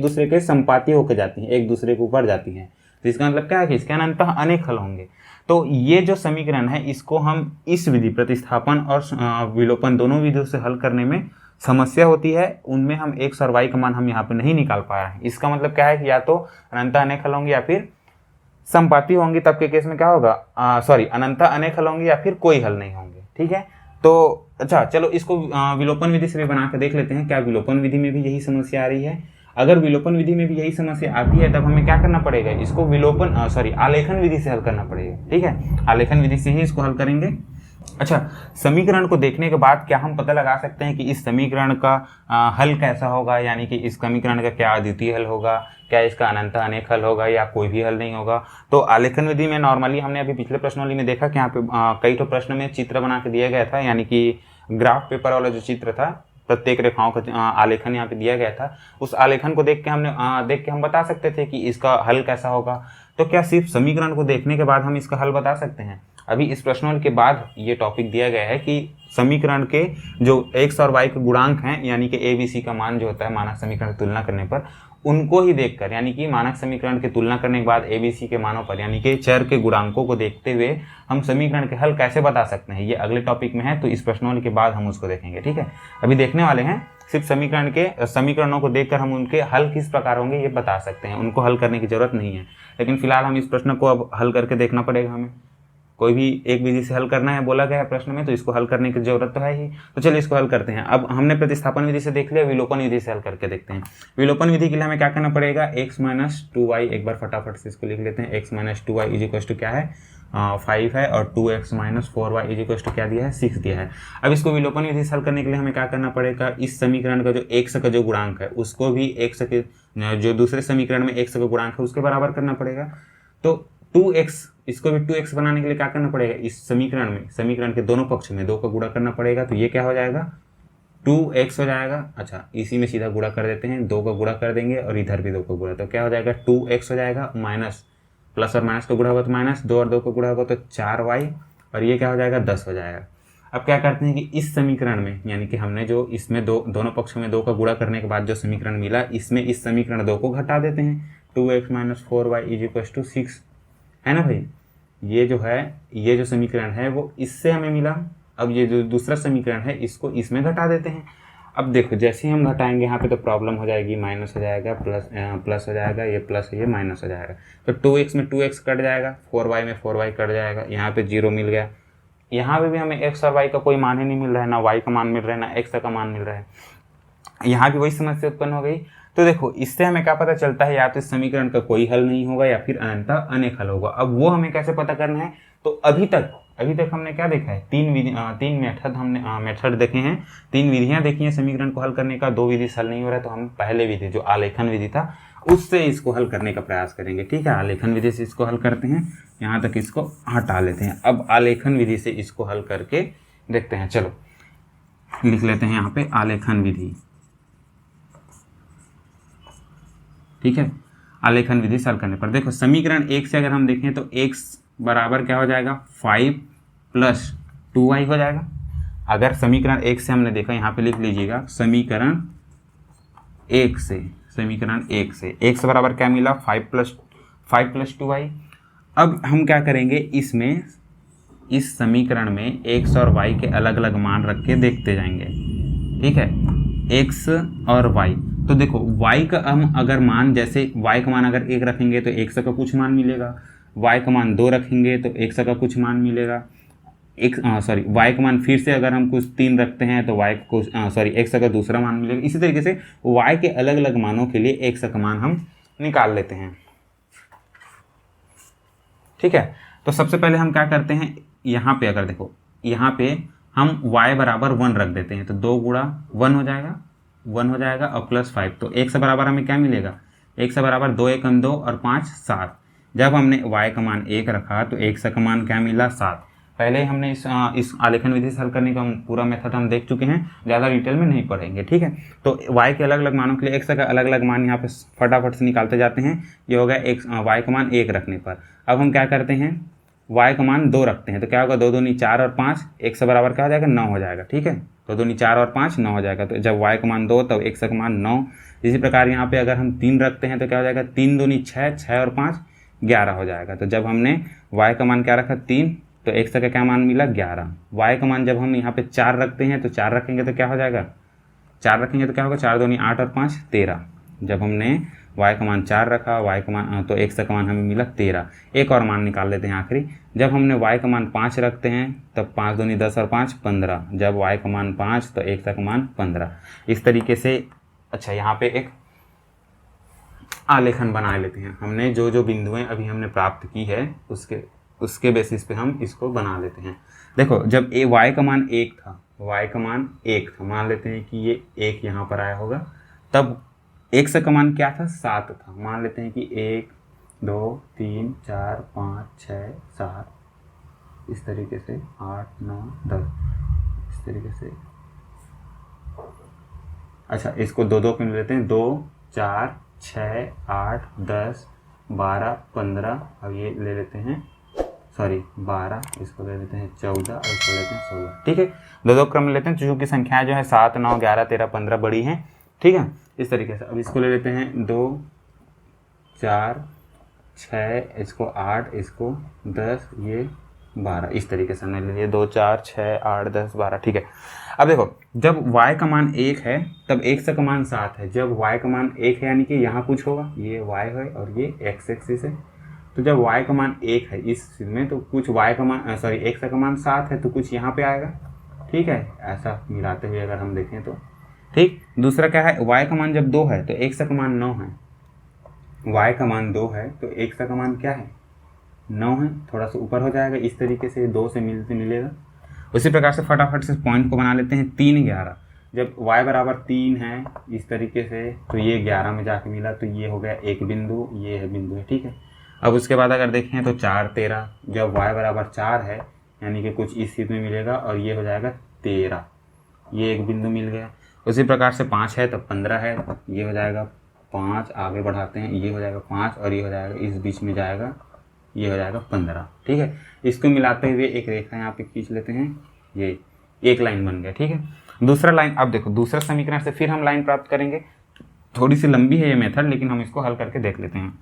दूसरे के संपाती होकर जाती हैं, एक दूसरे के ऊपर जाती हैं, तो इसका मतलब क्या है कि इसके अनंतः अनेक हल होंगे। तो ये जो समीकरण है इसको हम इस विधि प्रतिस्थापन और विलोपन दोनों विधियों से हल करने में समस्या होती है, उनमें हम x और y का मान हम यहाँ पे नहीं निकाल पा रहे हैं। इसका मतलब क्या है कि या तो अनंतः अनेक हल होंगे या फिर संपाती होंगी, तब के केस में क्या होगा, अनंतः अनेक हल होंगे या फिर कोई हल नहीं होंगे, ठीक है। तो अच्छा चलो इसको विलोपन विधि से भी बना के देख लेते हैं, क्या विलोपन विधि में भी यही समस्या आ रही है। अगर विलोपन विधि में भी यही समस्या आती है तब हमें क्या करना पड़ेगा, इसको आलेखन विधि से हल करना पड़ेगा, ठीक है। आलेखन विधि से ही इसको हल करेंगे। अच्छा, समीकरण को देखने के बाद क्या हम पता लगा सकते हैं कि इस समीकरण का हल कैसा होगा, यानी कि इस समीकरण का क्या अद्वितीय हल होगा, क्या इसका अनंतः अनेक हल होगा या कोई भी हल नहीं होगा। तो आलेखन विधि में नॉर्मली हमने अभी पिछले प्रश्नों में देखा कि यहाँ पे कई तो प्रश्न में चित्र बना के दिया गया था, यानी कि ग्राफ पेपर वाला जो चित्र था, प्रत्येक रेखाओं का आलेखन यहाँ पे दिया गया था। उस आलेखन को देख के हम बता सकते थे कि इसका हल कैसा होगा। तो क्या सिर्फ समीकरण को देखने के बाद हम इसका हल बता सकते हैं? अभी इस प्रश्नों के बाद ये टॉपिक दिया गया है कि समीकरण के जो x और y के गुणांक हैं, यानी कि a b c का मान जो होता है मानक समीकरण की तुलना करने पर, उनको ही देखकर, यानी कि मानक समीकरण की तुलना करने के बाद a b c के मानों पर, यानी कि चर के गुणांकों को देखते हुए हम समीकरण के हल कैसे बता सकते हैं, ये अगले टॉपिक में है। तो इस प्रश्नों के बाद हम उसको देखेंगे, ठीक है। अभी देखने वाले हैं सिर्फ समीकरणों को देखकर हम उनके हल किस प्रकार होंगे ये बता सकते हैं, उनको हल करने की जरूरत नहीं है। लेकिन फिलहाल हम इस प्रश्न को अब हल करके देखना पड़ेगा हमें। कोई भी एक विधि से हल करना है बोला गया है प्रश्न में, तो इसको हल करने की जरूरत तो है ही। तो चलिए इसको हल करते हैं। अब हमने प्रतिस्थापन विधि से देख लिया, विलोपन विधि से हल करके देखते हैं। विलोपन विधि के लिए हमें क्या करना पड़ेगा, x माइनस 2y, एक बार फटाफट से इसको लिख लेते हैं। x minus 2y is equal to क्या है 5 है, और 2x minus 4y is equal to क्या दिया है 6 दिया है। अब इसको विलोपन विधि से हल करने के लिए हमें क्या करना पड़ेगा, इस समीकरण का जो x का जो गुणांक है उसको भी x के जो दूसरे समीकरण में x का गुणांक है उसके बराबर करना पड़ेगा। तो 2x, इसको भी 2x बनाने के लिए क्या करना पड़ेगा, इस समीकरण में, समीकरण के दोनों पक्ष में 2 का गुणा करना पड़ेगा। तो ये क्या हो जाएगा 2x हो जाएगा। अच्छा, इसी में सीधा गुणा कर देते हैं, 2 का गुणा कर देंगे और इधर भी 2 का गुणा, तो क्या हो जाएगा 2x हो जाएगा, माइनस प्लस और माइनस का गुणा होगा तो माइनस, 2 और 2 का गुणा होगा तो 4y, और ये क्या हो जाएगा 10 हो जाएगा। अब क्या करते हैं कि इस समीकरण में, यानी कि हमने जो इसमें दोनों पक्षों में 2 का गुणा करने के बाद जो समीकरण मिला, इसमें इस समीकरण 2 को घटा देते हैं। 2x minus 4y is equal to 6 है ना भाई। ये जो है, ये जो समीकरण है वो इससे हमें मिला। अब ये जो दूसरा समीकरण है इसको इसमें घटा देते हैं। अब देखो जैसे ही हम घटाएंगे यहाँ पे तो प्रॉब्लम हो जाएगी, माइनस हो जाएगा, प्लस हो जाएगा, ये प्लस है ये माइनस हो जाएगा। तो 2x में 2x कट जाएगा, 4y में 4y कट जाएगा, यहाँ पे 0 मिल गया। यहाँ पे भी हमें x और y का कोई मान ही नहीं मिल रहा है, ना y का मान मिल रहा है ना x का मान मिल रहा है। यहाँ भी वही समस्या उत्पन्न हो गई। तो देखो इससे हमें क्या पता चलता है, या तो इस समीकरण का कोई हल नहीं होगा या फिर अनंतः अनेक हल होगा। अब वो हमें कैसे पता करना है, तो अभी तक हमने क्या देखा है, तीन मेथड हमने मेथड देखे हैं, 3 विधियां देखी हैं समीकरण को हल करने का। 2 विधि से हल नहीं हो रहा है तो हम पहले विधि जो आलेखन विधि था उससे इसको हल करने का प्रयास करेंगे। ठीक है, आलेखन विधि से इसको हल करते हैं, यहाँ तक इसको हटा लेते हैं। अब आलेखन विधि से इसको हल करके देखते हैं। चलो लिख लेते हैं यहाँ पे आलेखन विधि। ठीक है, आलेखन विधि से हल करने पर देखो समीकरण 1 से अगर हम देखें तो x बराबर क्या हो जाएगा 5 प्लस 2y हो जाएगा। अगर समीकरण 1 से हमने देखा, यहाँ पे लिख लीजिएगा समीकरण 1 से x बराबर क्या मिला 5 प्लस 2y। अब हम क्या करेंगे, इसमें इस समीकरण में x और y के अलग अलग मान रख के देखते जाएंगे। ठीक है, x और y, तो देखो y का हम अगर मान, जैसे y का मान अगर 1 रखेंगे तो x का कुछ मान मिलेगा, y का मान 2 रखेंगे तो x का कुछ मान मिलेगा, y का मान फिर से अगर हम कुछ 3 रखते हैं तो x का दूसरा मान मिलेगा। इसी तरीके से y के अलग अलग मानों के लिए x का मान हम निकाल लेते हैं। ठीक है, तो सबसे पहले हम क्या करते हैं, यहाँ पे अगर देखो, यहाँ पे हम y बराबर 1 रख देते हैं, तो 2 गुणा 1 हो जाएगा और प्लस 5, तो x बराबर हमें क्या मिलेगा, x बराबर 2 1 2 और 5 7। जब हमने y का मान 1 रखा तो x का मान क्या मिला 7। पहले हमने इस आलेखन विधि से हल करने का पूरा मेथड हम देख चुके हैं, ज़्यादा डिटेल में नहीं पढ़ेंगे। ठीक है, तो y के अलग अलग मानों के लिए x का अलग अलग मान यहाँ पे फटाफट से निकालते जाते हैं। ये हो गया y का मान 1 रखने पर। अब हम क्या करते हैं, y का मान 2 रखते हैं, तो क्या होगा 2 दूनी 4 और 5, x बराबर क्या हो जाएगा 9 हो जाएगा। ठीक है, 2 दूनी 4 और 5 9 हो जाएगा। तो जब y का मान 2 तब x का मान 9। इसी प्रकार यहाँ पे अगर हम 3 रखते हैं तो क्या हो जाएगा 3 दूनी 6, 6 और 5 11 हो जाएगा। तो जब हमने y का मान क्या रखा 3, तो x का क्या मान मिला 11। y का मान जब हम यहाँ पे 4 रखते हैं तो 4 रखेंगे तो क्या हो जाएगा, 4 रखेंगे तो क्या होगा 4 दूनी 8 और 5 13। जब हमने y का मान 4 रखा, y का मान तो x का मान हमें मिला 13। एक और मान निकाल लेते हैं आखिरी, जब हमने y का मान 5 रखते हैं तब 5 दूनी 10 और 5 15। जब y का मान 5 तो x का मान 15। इस तरीके से अच्छा यहाँ पे एक आलेखन बना लेते हैं। हमने जो जो बिंदुएं अभी हमने प्राप्त की है उसके बेसिस पे हम इसको बना लेते हैं। देखो जब y का मान 1 था, मान लेते हैं कि ये 1 यहाँ पर आया होगा, तब x का मान क्या था 7 था। मान लेते हैं कि 1 2 3 4 5 6 7, इस तरीके से 8 9 10, इस तरीके से। अच्छा इसको 2 2 में लेते हैं, 2 4 6 8 10 12 15, अब ये ले लेते हैं 12, इसको ले लेते हैं 14 और इसको लेते हैं 16। ठीक है, 2 2 क्रम लेते हैं क्योंकि संख्याएं जो है 7 9 11 13 15 बड़ी हैं। ठीक है, इस तरीके से। अब इसको ले लेते हैं 2 4 6, इसको 8, इसको 10, ये 12, इस तरीके से हमने ले लिया 2 4 6 8 10 12। ठीक है, अब देखो जब y का मान 1 है तब x का मान 7 है। जब y का मान 1 है यानी कि यहाँ कुछ होगा, ये y है और ये x एक्सिस है, तो जब y का मान 1 है इस स्थिति में, तो कुछ y का मान x का मान 7 है, तो कुछ यहाँ पे आएगा। ठीक है, ऐसा मिलाते हुए अगर हम देखें तो ठीक। दूसरा क्या है, y का मान जब 2 है तो x का मान 9 है। y का मान 2 है तो x का मान क्या है, 9 है। थोड़ा सा ऊपर हो जाएगा, इस तरीके से 2 से मिलेगा। उसी प्रकार से फटाफट से पॉइंट को बना लेते हैं। 3 11, जब y बराबर 3 है इस तरीके से, तो ये 11 में जाके मिला, तो ये हो गया एक बिंदु, ये है बिंदु है। ठीक है, अब उसके बाद अगर देखें तो 4 13, जब y बराबर 4 है यानी कि कुछ इस स्थिति में मिलेगा, और ये हो जाएगा 13, ये एक बिंदु मिल गया। उसी प्रकार से 5 है तो 15 है, ये हो जाएगा 5, आगे बढ़ाते हैं, ये हो जाएगा 5 और ये हो जाएगा, इस बीच में जाएगा, ये हो जाएगा 15। ठीक है, इसको मिलाते हुए एक रेखा यहाँ पे खींच लेते हैं, ये एक लाइन बन गया। ठीक है, दूसरा लाइन, अब देखो दूसरा समीकरण से फिर हम लाइन प्राप्त करेंगे। थोड़ी सी लंबी है ये मेथड, लेकिन हम इसको हल करके देख लेते हैं।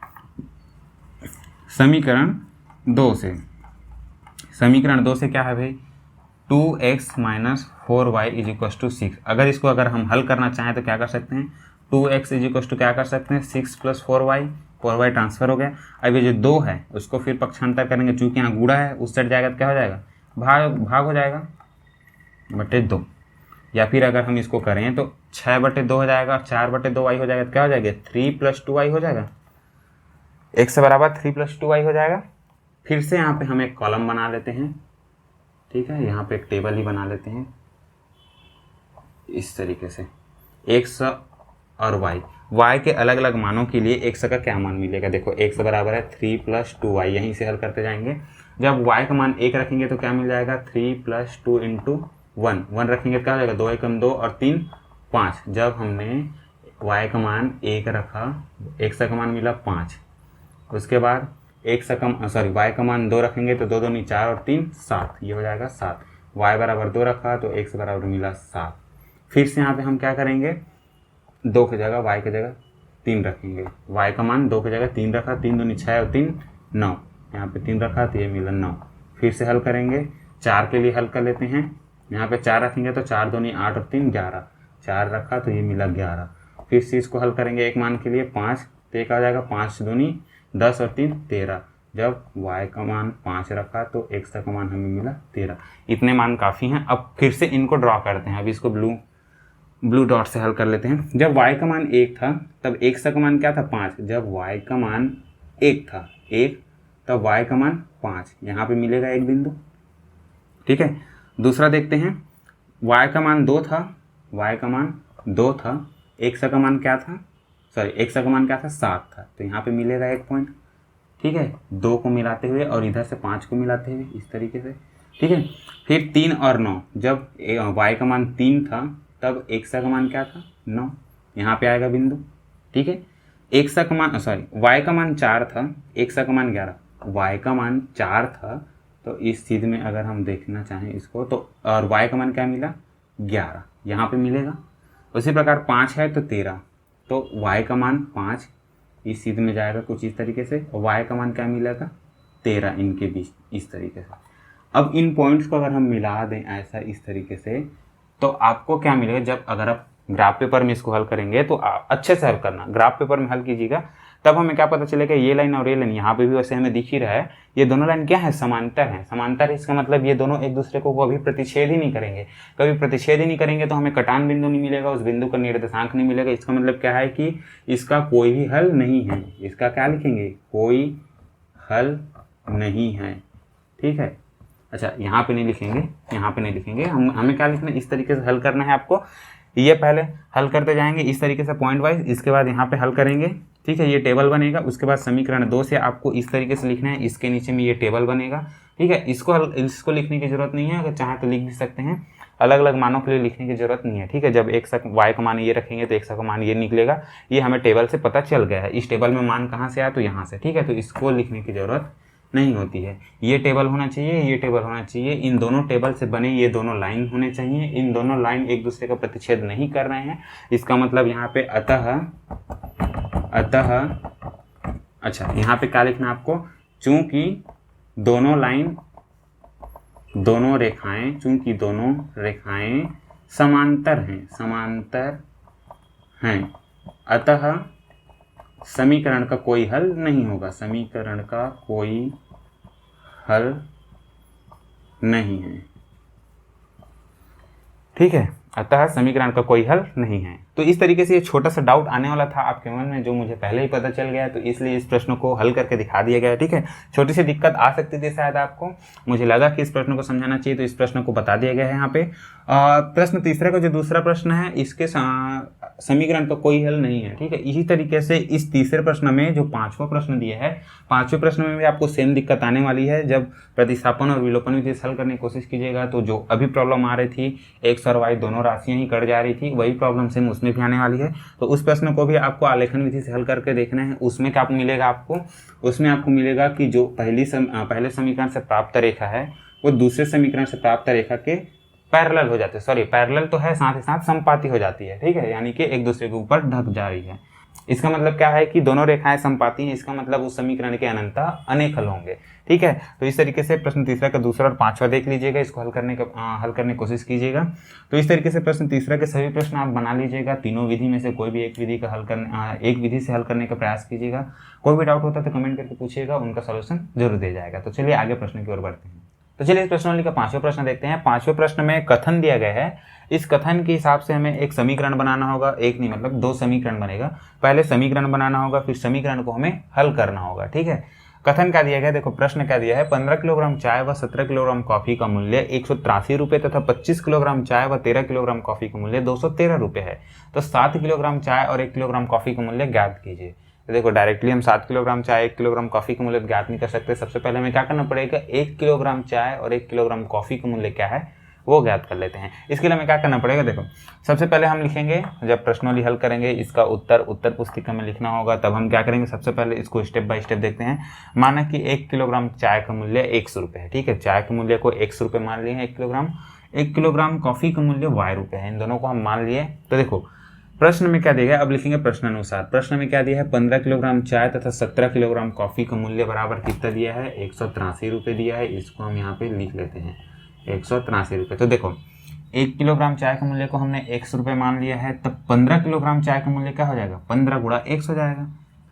समीकरण 2 से, समीकरण 2 से क्या है भाई, 2x - 4y = 6। अगर इसको अगर हम हल करना चाहें तो क्या कर सकते हैं, 2x = क्या कर सकते हैं, 6 + 4y, 4y ट्रांसफर हो गया। अब ये जो 2 है उसको फिर पक्षांतर करेंगे, चूंकि यहाँ गुणा है उस साइड जाएगा तो क्या हो जाएगा, भाग हो जाएगा बटे 2। या फिर अगर हम इसको करें तो 6/2 हो जाएगा, 4/2y हो जाएगा, तो क्या हो जाएगा, 3 + 2y हो जाएगा, x बराबर 3 + 2y हो जाएगा। फिर से यहाँ पे हम एक कॉलम बना लेते हैं। ठीक है, यहाँ पे एक टेबल ही बना लेते हैं इस तरीके से, x और y के अलग अलग मानों के लिए x का क्या मान मिलेगा। देखो x बराबर है 3 + 2y, यहीं से हल करते जाएंगे। जब y का मान 1 रखेंगे तो क्या मिल जाएगा, 3 + 2 × 1 रखेंगे तो क्या हो जाएगा, 2 × 2 और 3 5। जब हमने y का मान 1 रखा, x का मान मिला 5, उसके बाद y का मान 2 रखेंगे तो 2 दूनी 4 और 3 7, ये हो जाएगा 7। y बराबर 2 रखा तो x बराबर मिला 7। फिर से यहाँ पे हम क्या करेंगे, 2 की जगह y की जगह 3 रखेंगे। y का मान 2 की जगह 3 रखा, 3 दूनी 6 और 3 9, यहाँ पे 3 रखा तो ये मिला 9। फिर से हल करेंगे, 4 के लिए हल कर लेते हैं। यहाँ पे 4 रखेंगे तो 4 दूनी 8 और 3 11, 4 रखा तो ये मिला 11। फिर से इसको हल करेंगे एक मान के लिए, 5 तो एक आ जाएगा, 5 दूनी 10 और 3 13। जब y का मान 5 रखा तो x का मान हमें मिला 13। इतने मान काफ़ी हैं। अब फिर से इनको ड्रॉ करते हैं। अब इसको ब्लू डॉट से हल कर लेते हैं। जब y का मान 1 था तब x का मान क्या था, 5। जब y का मान 1 था, 1, तब y का मान 5, यहाँ पे मिलेगा एक बिंदु। ठीक है, दूसरा देखते हैं, y का मान 2 था, y का मान 2 था, x का मान क्या था, x का मान क्या था, 7 था, तो यहाँ पे मिलेगा एक पॉइंट। ठीक है, 2 को मिलाते हुए और इधर से 5 को मिलाते हुए इस तरीके से। ठीक है, फिर 3 और 9, जब y का मान 3 था तब x का मान क्या था, 9, यहाँ पे आएगा बिंदु। ठीक है, y का मान 4 था, x का मान 11, y का मान 4 था, तो इस चीज़ में अगर हम देखना चाहें इसको तो, और y का मान क्या मिला, 11, यहाँ पे मिलेगा। उसी प्रकार 5 है तो 13, तो y का मान 5 इस चीज़ में जाएगा कुछ इस तरीके से, और y का मान क्या मिलेगा, 13 इनके बीच इस तरीके से। अब इन पॉइंट्स को अगर हम मिला दें ऐसा इस तरीके से, तो आपको क्या मिलेगा, जब अगर आप ग्राफ पेपर में इसको हल करेंगे तो अच्छे से हल करना, ग्राफ पेपर में हल कीजिएगा, तब हमें क्या पता चलेगा, ये लाइन और ये लाइन, यहाँ पे भी वैसे हमें दिख ही रहा है, ये दोनों लाइन क्या है, समांतर है। समांतर है इसका मतलब ये दोनों एक दूसरे को कभी प्रतिच्छेद ही नहीं करेंगे। कभी प्रतिच्छेद ही नहीं करेंगे तो हमें कटान बिंदु नहीं मिलेगा, उस बिंदु का निर्देशांक नहीं मिलेगा। इसका मतलब क्या है कि इसका कोई भी हल नहीं है। इसका क्या लिखेंगे, कोई हल नहीं है। ठीक है, अच्छा यहाँ पे नहीं लिखेंगे, यहाँ पे नहीं लिखेंगे, हमें क्या लिखना है, इस तरीके से हल करना है आपको। ये पहले हल करते जाएंगे इस तरीके से पॉइंट वाइज, इसके बाद यहाँ पे हल करेंगे। ठीक है, ये टेबल बनेगा। उसके बाद समीकरण 2 से आपको इस तरीके से लिखना है, इसके नीचे में ये टेबल बनेगा। ठीक है, इसको लिखने की जरूरत नहीं है, अगर चाहे तो लिख भी सकते हैं, अलग अलग मानों के लिए लिखने की जरूरत नहीं है। ठीक है, जब y का मान ये रखेंगे तो x का मान ये निकलेगा, ये हमें टेबल से पता चल गया है। इस टेबल में मान कहाँ से आया, तो यहाँ से। ठीक है, तो इसको लिखने की जरूरत नहीं होती है। ये टेबल होना चाहिए, ये टेबल होना चाहिए, इन दोनों टेबल से बने ये दोनों लाइन होने चाहिए। इन दोनों लाइन एक दूसरे का प्रतिच्छेद नहीं कर रहे हैं, इसका मतलब यहाँ पे अतः अच्छा यहाँ पे क्या लिखना आपको, चूंकि दोनों रेखाएं समांतर हैं, अतः समीकरण का कोई हल नहीं होगा, समीकरण का कोई हल नहीं है। ठीक है, अतः समीकरण का कोई हल नहीं है। तो इस तरीके से ये छोटा सा डाउट आने वाला था आपके मन में, जो मुझे पहले ही पता चल गया, तो इसलिए इस प्रश्न को हल करके दिखा दिया गया है। ठीक है, छोटी सी दिक्कत आ सकती थी शायद आपको, मुझे लगा कि इस प्रश्न को समझाना चाहिए, तो इस प्रश्न को बता दिया गया है यहाँ पे। प्रश्न तीसरा का जो दूसरा प्रश्न है, इसके समीकरण का कोई हल नहीं है। ठीक है, इसी तरीके से इस तीसरे प्रश्न में जो पांचवा प्रश्न दिया है, पांचवें प्रश्न में भी आपको सेम दिक्कत आने वाली है। जब प्रतिस्थापन और विलोपन विधि से हल करने की कोशिश कीजिएगा, तो जो अभी प्रॉब्लम आ रही थी, एक्स और वाई दोनों राशियां ही कट जा रही थी, वही प्रॉब्लम सेम उसमें भी आने वाली है। तो उस प्रश्न को भी आपको आलेखन विधि से हल करके देखना है। उसमें क्या मिलेगा आपको, उसमें आपको मिलेगा कि जो पहले समीकरण से प्राप्त रेखा है वो दूसरे समीकरण से प्राप्त रेखा के पैरेलल हो जाते हैं, सॉरी पैरेलल तो है, साथ ही साथ समपाती हो जाती है। ठीक है, यानी कि एक दूसरे के ऊपर ढक जा रही है। इसका मतलब क्या है कि दोनों रेखाएं समपाती हैं, इसका मतलब उस समीकरण के अनंतः अनेक हल होंगे। ठीक है, तो इस तरीके से प्रश्न तीसरा का दूसरा और पांचवा देख लीजिएगा, इसको हल करने की कोशिश कीजिएगा। तो इस तरीके से प्रश्न तीसरा के सभी प्रश्न आप बना लीजिएगा, तीनों विधि में से कोई भी एक विधि से हल करने का प्रयास कीजिएगा। कोई भी डाउट होता है तो कमेंट करके पूछिएगा, उनका सॉल्यूशन जरूर दिया जाएगा। तो चलिए आगे प्रश्न की ओर बढ़ते हैं। तो चलिए इस प्रश्नावली का पांचवा प्रश्न देखते हैं। पांचवें प्रश्न में कथन दिया गया है, इस कथन के हिसाब से हमें एक समीकरण बनाना होगा, एक नहीं मतलब दो समीकरण बनेगा। पहले समीकरण बनाना होगा, फिर समीकरण को हमें हल करना होगा। ठीक है, कथन क्या दिया गया, देखो प्रश्न क्या दिया है, 15 किलोग्राम चाय व 17 किलोग्राम कॉफी का मूल्य 183 रुपये तथा 25 किलोग्राम चाय व 13 किलोग्राम कॉफी का मूल्य 213 रुपये है। तो 7 किलोग्राम चाय और 1 किलोग्राम कॉफी का मूल्य ज्ञात कीजिए। तो देखो डायरेक्टली हम 7 किलोग्राम चाय 1 किलोग्राम कॉफी का मूल्य ज्ञात नहीं कर सकते। सबसे पहले हमें क्या करना पड़ेगा, 1 किलोग्राम चाय और 1 किलोग्राम कॉफी का मूल्य क्या है वो ज्ञात कर लेते हैं। इसके लिए हमें क्या करना पड़ेगा, देखो सबसे पहले हम लिखेंगे, जब प्रश्नावली हल करेंगे इसका उत्तर पुस्तिका में लिखना होगा, तब हम क्या करेंगे, सबसे पहले इसको स्टेप बाय स्टेप देखते हैं। माना कि 1 किलोग्राम चाय का मूल्य 100 रुपये है। ठीक है, चाय के मूल्य को 100 रुपये मान लिए हैं 1 किलोग्राम कॉफी का मूल्य y रुपये है, इन दोनों को हम मान लिए। तो देखो प्रश्न में क्या दिया गया, अब लिखेंगे प्रश्नानुसार। प्रश्न में क्या दिया है, 15 किलोग्राम चाय तथा 17 किलोग्राम कॉफी का मूल्य बराबर कितना दिया है, 183 रुपये दिया है। इसको हम यहाँ पे लिख लेते हैं 183 रुपये। तो देखो 1 किलोग्राम चाय के मूल्य को हमने 100 रुपये मान लिया है, तब 15 किलोग्राम चाय का मूल्य क्या हो जाएगा, 15 गुणा 100 हो जाएगा।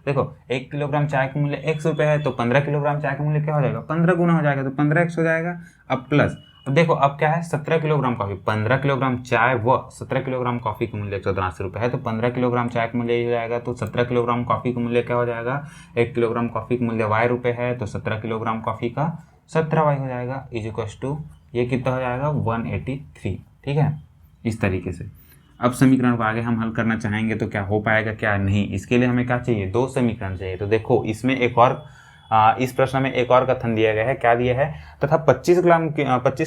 देखो 1 किलोग्राम चाय का मूल्य 100 रुपये है, तो 15 किलोग्राम चाय का मूल्य क्या हो जाएगा, 15 गुना हो जाएगा, तो 15x हो जाएगा। अब प्लस, अब देखो अब क्या है, 17 किलोग्राम कॉफी, 15 किलोग्राम चाय व 17 किलोग्राम कॉफी का मूल्य 183 रुपये है, तो 15 किलोग्राम चाय का मूल्य हो जाएगा, तो 17 किलोग्राम कॉफी का मूल्य क्या हो जाएगा, 1 किलोग्राम कॉफी का मूल्य y रुपये है, तो 17 किलोग्राम कॉफी का 17y हो जाएगा, इज टू ये कितना हो जाएगा 183। ठीक है, इस तरीके से अब समीकरण को आगे हम हल करना चाहेंगे तो क्या हो पाएगा क्या नहीं, इसके लिए हमें क्या चाहिए, दो समीकरण चाहिए। तो देखो इसमें एक और इस प्रश्न में एक और कथन दिया गया है, क्या दिया है, तथा 25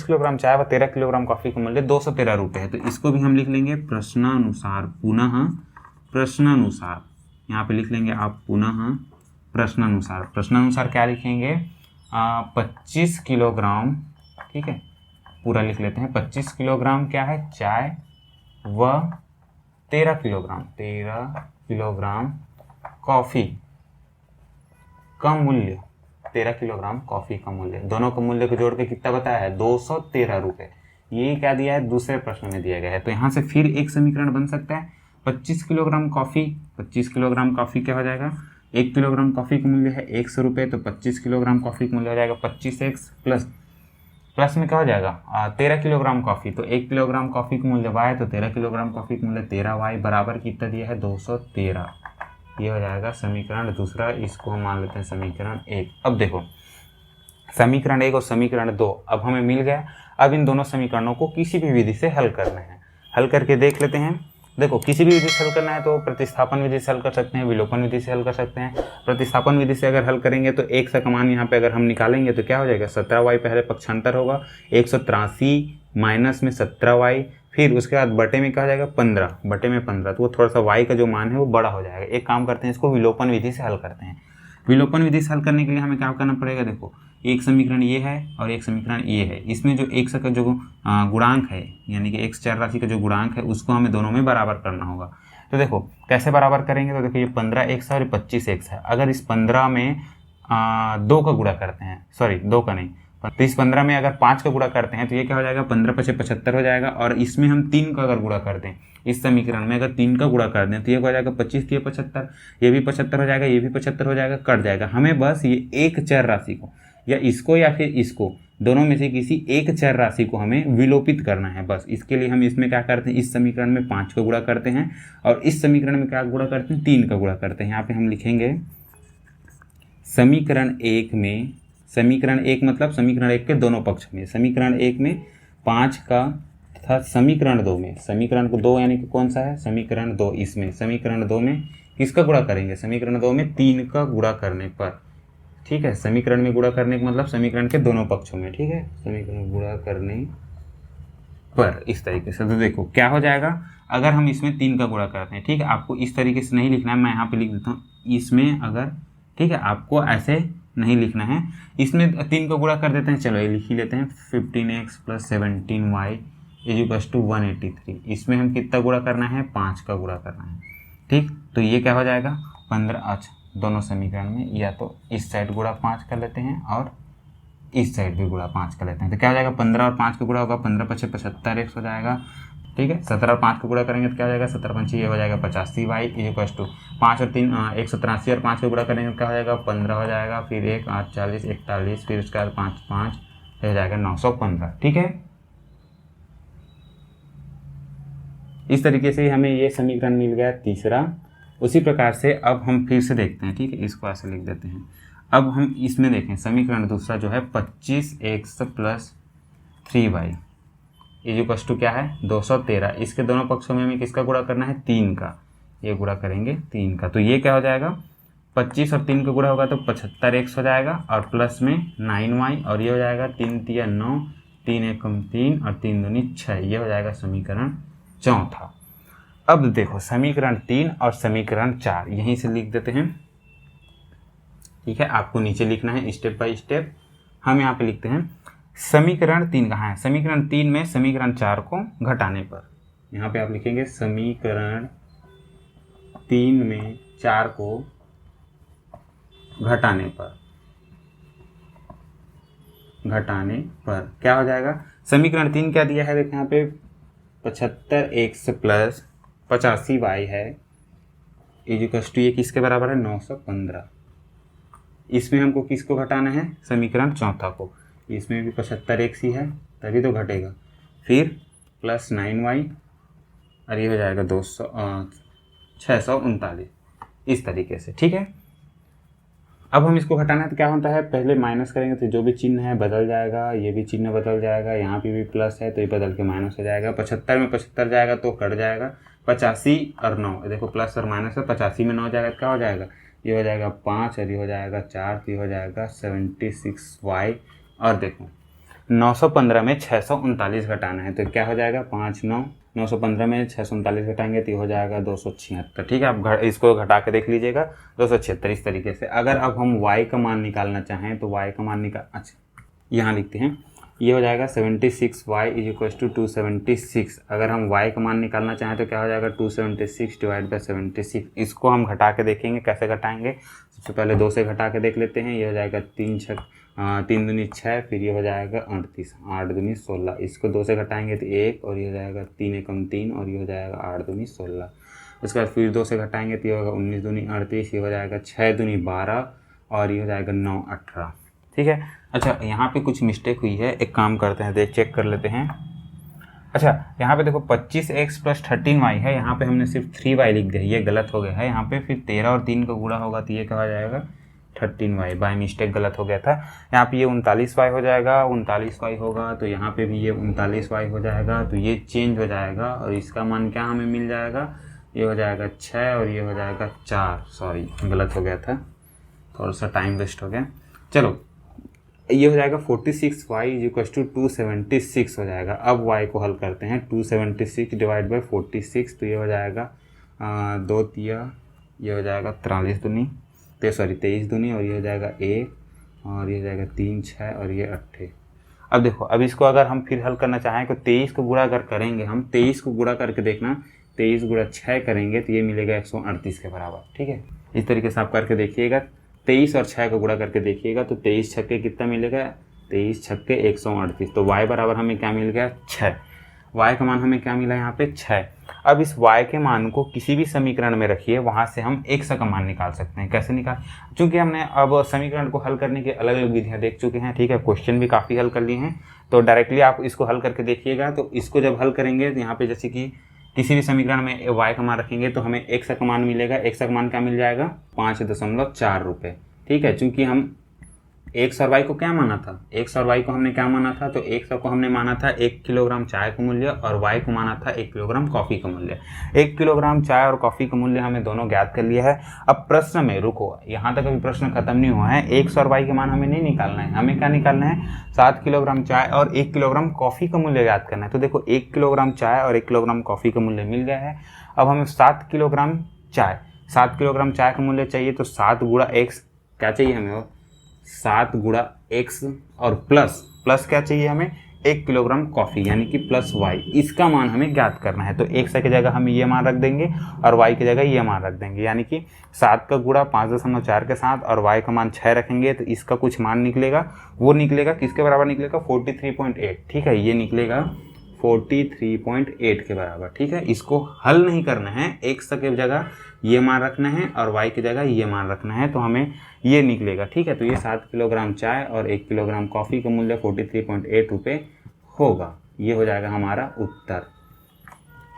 किलोग्राम चाय व 13 किलोग्राम कॉफी का मूल्य 213 रुपये है। तो इसको भी हम लिख लेंगे प्रश्नानुसार, पुनः प्रश्नानुसार, यहाँ पे लिख लेंगे आप पुनः प्रश्नानुसार। प्रश्नानुसार क्या लिखेंगे, 25 किलोग्राम, ठीक है पूरा लिख लेते हैं, 25 किलोग्राम क्या है चाय व 13 किलोग्राम कॉफ़ी का मूल्य, 13 किलोग्राम कॉफ़ी का मूल्य, दोनों का मूल्य को जोड़ के कितना बताया है 213 रुपये। ये क्या दिया है, दूसरे प्रश्न में दिया गया है। तो यहाँ से फिर एक समीकरण बन सकता है, 25 किलोग्राम कॉफ़ी क्या हो जाएगा, 1 किलोग्राम कॉफ़ी का मूल्य है 100 रुपये, तो 25 किलोग्राम कॉफ़ी का मूल्य हो जाएगा 25x प्लस में क्या हो जाएगा 13 किलोग्राम कॉफ़ी, तो 1 किलोग्राम कॉफ़ी का मूल्य y, तो 13 किलोग्राम कॉफ़ी का मूल्य 13y बराबर कितना दिया है 213। ये हो जाएगा समीकरण दूसरा, इसको हम मान लेते हैं समीकरण 1। अब देखो समीकरण 1 और समीकरण 2 अब हमें मिल गया। अब इन दोनों समीकरणों को किसी भी विधि से हल करना है, हल करके देख लेते हैं। देखो किसी भी विधि से हल करना है तो प्रतिस्थापन विधि से हल कर सकते हैं, विलोपन विधि से हल कर सकते हैं। प्रतिस्थापन विधि से अगर हल करेंगे तो एक सा कमान यहाँ पे अगर हम निकालेंगे तो क्या हो जाएगा, 17y पहले पक्षांतर होगा, 183 माइनस में 17y, फिर उसके बाद बटे में क्या हो जाएगा 15, तो वो थोड़ा सा y का जो मान है वो बड़ा हो जाएगा। एक काम करते हैं, इसको विलोपन विधि से हल करते हैं। विलोपन विधि से हल करने के लिए हमें क्या करना पड़ेगा, देखो एक समीकरण ये है और एक समीकरण ये है, इसमें जो x का जो गुणांक है यानी कि x चर राशि का जो गुणांक है उसको हमें दोनों में बराबर करना होगा। तो देखो कैसे बराबर करेंगे, तो देखो ये 15x है और 25x है। अगर इस 15 में 2 का गुणा करते हैं, सॉरी 2 का नहीं, तो इस 15 में अगर 5 का गुणा करते हैं तो ये क्या हो जाएगा, 15 × 5 = 75 हो जाएगा। और इसमें हम 3 का अगर गुणा कर दें, इस समीकरण में अगर 3 का गुणा कर दें तो ये हो जाएगा 25 × 3 = 75, ये भी 75 हो जाएगा, ये भी 75 हो जाएगा, कट जाएगा। हमें बस ये एक चर राशि को या इसको या फिर इसको, दोनों में से किसी एक चर राशि को हमें विलोपित करना है। बस इसके लिए हम इसमें क्या करते हैं, इस समीकरण में 5 का गुणा करते हैं और इस समीकरण में क्या गुणा करते हैं, 3 का गुणा करते हैं। यहाँ पे हम लिखेंगे समीकरण 1 में, समीकरण 1 मतलब समीकरण 1 के दोनों पक्ष में, समीकरण 1 में 5 का तथा समीकरण 2 में, समीकरण को 2 यानी कि कौन सा है, समीकरण 2, इसमें समीकरण 2 में किसका गुणा करेंगे, समीकरण 2 में 3 का गुणा करने पर, ठीक है। समीकरण में गुणा करने का मतलब समीकरण के दोनों पक्षों में, ठीक है, समीकरण गुणा करने पर इस तरीके से। तो देखो क्या हो जाएगा, अगर हम इसमें 3 का गुणा करते हैं, ठीक है, आपको इस तरीके से नहीं लिखना है, मैं यहाँ पे लिख देता हूँ इसमें अगर, ठीक है, आपको ऐसे नहीं लिखना है, इसमें 3 का गुणा कर देते हैं। चलो ये लिख ही लेते हैं, 15x + 17y = 183। इसमें हम कितना गुणा करना है, 5 का गुणा करना है, ठीक। तो ये क्या हो जाएगा 15, अच्छा दोनों समीकरण में या तो इस साइड गुणा 5 कर लेते हैं और इस साइड भी गुणा 5 कर लेते हैं। तो क्या हो जाएगा, 15 और 5 का गुणा होगा, 15 × 5 = 75x हो जाएगा, ठीक है। 17 और 5 का गुणा करेंगे तो क्या हो जाएगा, 17 × 5 ये हो जाएगा 85y = 5 और 3 183 और 5 का गुणा करेंगे तो क्या हो जाएगा, 15 हो जाएगा, फिर 1 8 40 41, फिर उसके बाद 5 5 हो जाएगा 915, ठीक है। इस तरीके से हमें ये समीकरण मिल गया तीसरा। उसी प्रकार से अब हम फिर से देखते हैं, ठीक है, इसको ऐसे लिख देते हैं। अब हम इसमें देखें समीकरण दूसरा जो है 25x + 3y = क्या है, 213। इसके दोनों पक्षों में हमें किसका गुणा करना है, 3 का, ये गुणा करेंगे 3 का। तो ये क्या हो जाएगा, 25 और 3 का गुणा होगा तो 75x हो जाएगा और प्लस में 9y और ये हो जाएगा 3 × 3 = 9, 3 × 1 = 3 और 3 × 2 = 6, ये हो जाएगा समीकरण चौथा। अब देखो समीकरण 3 और समीकरण 4 यहीं से लिख देते हैं, ठीक है, आपको नीचे लिखना है स्टेप बाय स्टेप। हम यहाँ पे लिखते हैं समीकरण 3 कहाँ है, समीकरण 3 में समीकरण 4 को घटाने पर, यहाँ पे आप लिखेंगे समीकरण 3 में 4 को घटाने पर क्या हो जाएगा, समीकरण 3 क्या दिया है, देखिए यहाँ पे 75x + 85y है = ये किसके बराबर है, 915। इसमें हमको किसको घटाना है, समीकरण चौथा को, इसमें भी 75x ही है तभी तो घटेगा, फिर प्लस 9y और ये हो जाएगा 639, इस तरीके से, ठीक है। अब हम इसको घटाना है तो क्या होता है, पहले माइनस करेंगे तो जो भी चिन्ह है बदल जाएगा, ये भी चिन्ह बदल जाएगा, यहाँ पे भी प्लस है तो ये बदल के माइनस हो जाएगा, 75 में 75 जाएगा तो कट जाएगा, 85 और 9 देखो प्लस और माइनस है, 85 में 9 जाएगा तो क्या हो जाएगा, ये हो जाएगा 5 और ये हो जाएगा 4, तो ये हो जाएगा 76y और देखो 915 में 639 घटाना है तो क्या हो जाएगा, 5 9 915 में 639 घटाएंगे तो ये हो जाएगा 276, ठीक है। आप इसको घटा के देख लीजिएगा 276 इस तरीके से। अगर अब हम y का मान निकालना चाहें तो y का मान अच्छा यहाँ लिखते हैं, ये हो जाएगा 76y = 276। अगर हम y का मान निकालना चाहें तो क्या हो जाएगा, 276 / 76। इसको हम घटा के देखेंगे कैसे घटाएंगे। सबसे पहले 2 से घटा के देख लेते हैं, ये हो जाएगा 3 दूनी 6, फिर ये हो जाएगा 38, 8 दूनी 16। इसको 2 से घटाएंगे तो 1 और ये हो जाएगा 3 एकम 3 और ये हो जाएगा 8 दूनी 16। उसके बाद फिर 2 से घटाएंगे तो ये होगा 19 दूनी 38, ये हो जाएगा 6 दूनी 12 और ये हो जाएगा 9 18, ठीक है। अच्छा यहाँ पे कुछ मिस्टेक हुई है, एक काम करते हैं, चेक कर लेते हैं। अच्छा यहाँ पे देखो 25x + 13y है, यहाँ पे हमने सिर्फ 3y लिख दिया, ये गलत हो गया है। यहाँ पे फिर 13 और 3 का गुणा होगा तो ये कहा जाएगा 13y, बाय मिस्टेक गलत हो गया था। यहाँ पे ये 39y हो जाएगा, 39y होगा तो यहाँ पे भी ये 39y हो जाएगा, तो ये चेंज हो जाएगा और इसका मान क्या हमें मिल जाएगा, ये हो जाएगा 6 और ये हो जाएगा 4, सॉरी गलत हो गया था, थोड़ा सा टाइम वेस्ट हो गया। चलो ये हो जाएगा 46y = 276 हो जाएगा। अब y को हल करते हैं, 276 / 46 तो ये हो जाएगा 2 तिया, ये हो जाएगा 23 दूनी और ये हो जाएगा 1 और ये हो जाएगा 3 6 और ये 8। अब देखो अब इसको अगर हम फिर हल करना चाहें तो 23 को गुणा अगर करेंगे, हम 23 को गुणा करके देखना, 23 × 6 करेंगे तो ये मिलेगा 138 के बराबर, ठीक है। इस तरीके से आप करके देखिएगा, 23 और 6 का गुणा करके देखिएगा तो 23 6 कितना मिलेगा, 23 छक्के 138। तो y बराबर हमें क्या मिल गया 6। y का मान हमें क्या मिला यहाँ पे 6। अब इस y के मान को किसी भी समीकरण में रखिए, वहाँ से हम x का मान निकाल सकते हैं। कैसे निकाल, चूँकि हमने अब समीकरण को हल करने की अलग अलग विधियाँ देख चुके हैं, ठीक है, क्वेश्चन भी काफ़ी हल कर लिए हैं। तो डायरेक्टली आप इसको हल करके देखिएगा। तो इसको जब हल करेंगे तो यहाँ पे जैसे कि किसी भी समीकरण में y का मान रखेंगे तो हमें x का मान मिलेगा। x का मान क्या मिल जाएगा 5.4 रुपये, ठीक है। चूँकि हम x और y को क्या माना था, x और y को हमने क्या माना था, तो x को हमने माना था 1 किलोग्राम चाय का मूल्य और y को माना था 1 किलोग्राम कॉफ़ी का मूल्य। 1 किलोग्राम चाय और कॉफ़ी का मूल्य हमें दोनों ज्ञात कर लिया है। अब प्रश्न में रुको, यहाँ तक अभी प्रश्न खत्म नहीं हुआ है। x और y के मान हमें नहीं निकालना है, हमें क्या निकालना है 7 किलोग्राम चाय और 1 किलोग्राम कॉफ़ी का मूल्य ज्ञात करना है। तो देखो 1 किलोग्राम चाय और 1 किलोग्राम कॉफ़ी का मूल्य मिल गया है। अब हमें 7 किलोग्राम चाय का मूल्य चाहिए, तो 7 गुणा x क्या चाहिए हमें, 7 गुणा x और प्लस क्या चाहिए हमें 1 किलोग्राम कॉफ़ी, यानी कि प्लस y। इसका मान हमें ज्ञात करना है। तो x की जगह हम ये मान रख देंगे और y की जगह ये मान रख देंगे, यानी कि 7 का गुणा 5.4 के साथ और y का मान 6 रखेंगे तो इसका कुछ मान निकलेगा। वो निकलेगा किसके बराबर निकलेगा 43.8, ठीक है, ये निकलेगा 43.8 के बराबर, ठीक है। इसको हल नहीं करना है, x की जगह ये मान रखना है और y की जगह ये मान रखना है, तो हमें ये निकलेगा, ठीक है। तो ये 7 किलोग्राम चाय और 1 किलोग्राम कॉफ़ी का मूल्य 43.8 रुपये होगा। ये हो जाएगा हमारा उत्तर,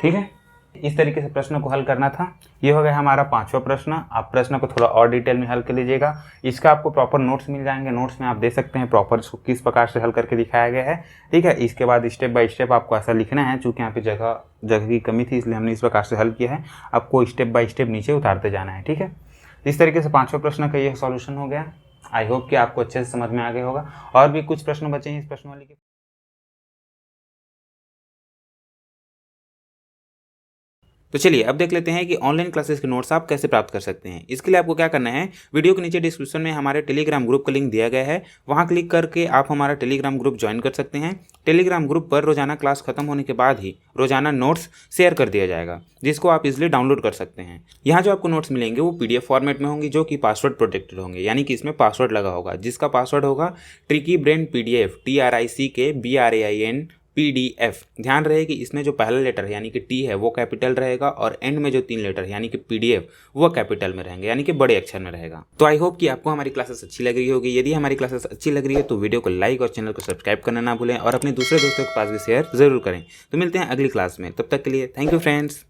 ठीक है। इस तरीके से प्रश्न को हल करना था। ये हो गया हमारा 5वां प्रश्न। आप प्रश्न को थोड़ा और डिटेल में हल कर लीजिएगा। इसका आपको प्रॉपर नोट्स मिल जाएंगे, नोट्स में आप देख सकते हैं प्रॉपर इसको किस प्रकार से हल करके दिखाया गया है, ठीक है। इसके बाद स्टेप बाय स्टेप आपको ऐसा लिखना है। चूँकि यहाँ पे जगह की कमी थी इसलिए हमने इस प्रकार से हल किया है। आपको स्टेप बाय स्टेप नीचे उतारते जाना है, ठीक है। इस तरीके से 5वें प्रश्न का ये सॉल्यूशन हो गया। आई होप कि आपको अच्छे से समझ में आ गया होगा। और भी कुछ प्रश्न बचे हैं इस प्रश्नावली के। तो चलिए अब देख लेते हैं कि ऑनलाइन क्लासेस के नोट्स आप कैसे प्राप्त कर सकते हैं। इसके लिए आपको क्या करना है, वीडियो के नीचे डिस्क्रिप्शन में हमारे टेलीग्राम ग्रुप का लिंक दिया गया है, वहां क्लिक करके आप हमारा टेलीग्राम ग्रुप ज्वाइन कर सकते हैं। टेलीग्राम ग्रुप पर रोजाना क्लास खत्म होने के बाद ही रोजाना नोट्स शेयर कर दिया जाएगा, जिसको आप इजिली डाउनलोड कर सकते हैं। यहाँ जो आपको नोट्स मिलेंगे वो PDF फॉर्मेट में होंगे, जो कि पासवर्ड प्रोटेक्टेड होंगे, यानी कि इसमें पासवर्ड लगा होगा, जिसका पासवर्ड होगा tricky brain PDF TRICKBRAIN PDF। ध्यान रहे कि इसमें जो पहला लेटर यानी कि T है वो कैपिटल रहेगा और एंड में जो 3 लेटर यानी कि PDF वो कैपिटल में रहेंगे, यानी कि बड़े अक्षर में रहेगा। तो आई होप कि आपको हमारी क्लासेस अच्छी लग रही होगी। यदि हमारी क्लासेस अच्छी लग रही है तो वीडियो को लाइक और चैनल को सब्सक्राइब करना ना भूलें और अपने दूसरे दोस्तों के पास भी शेयर जरूर करें। तो मिलते हैं अगली क्लास में, तब तक के लिए थैंक यू फ्रेंड्स।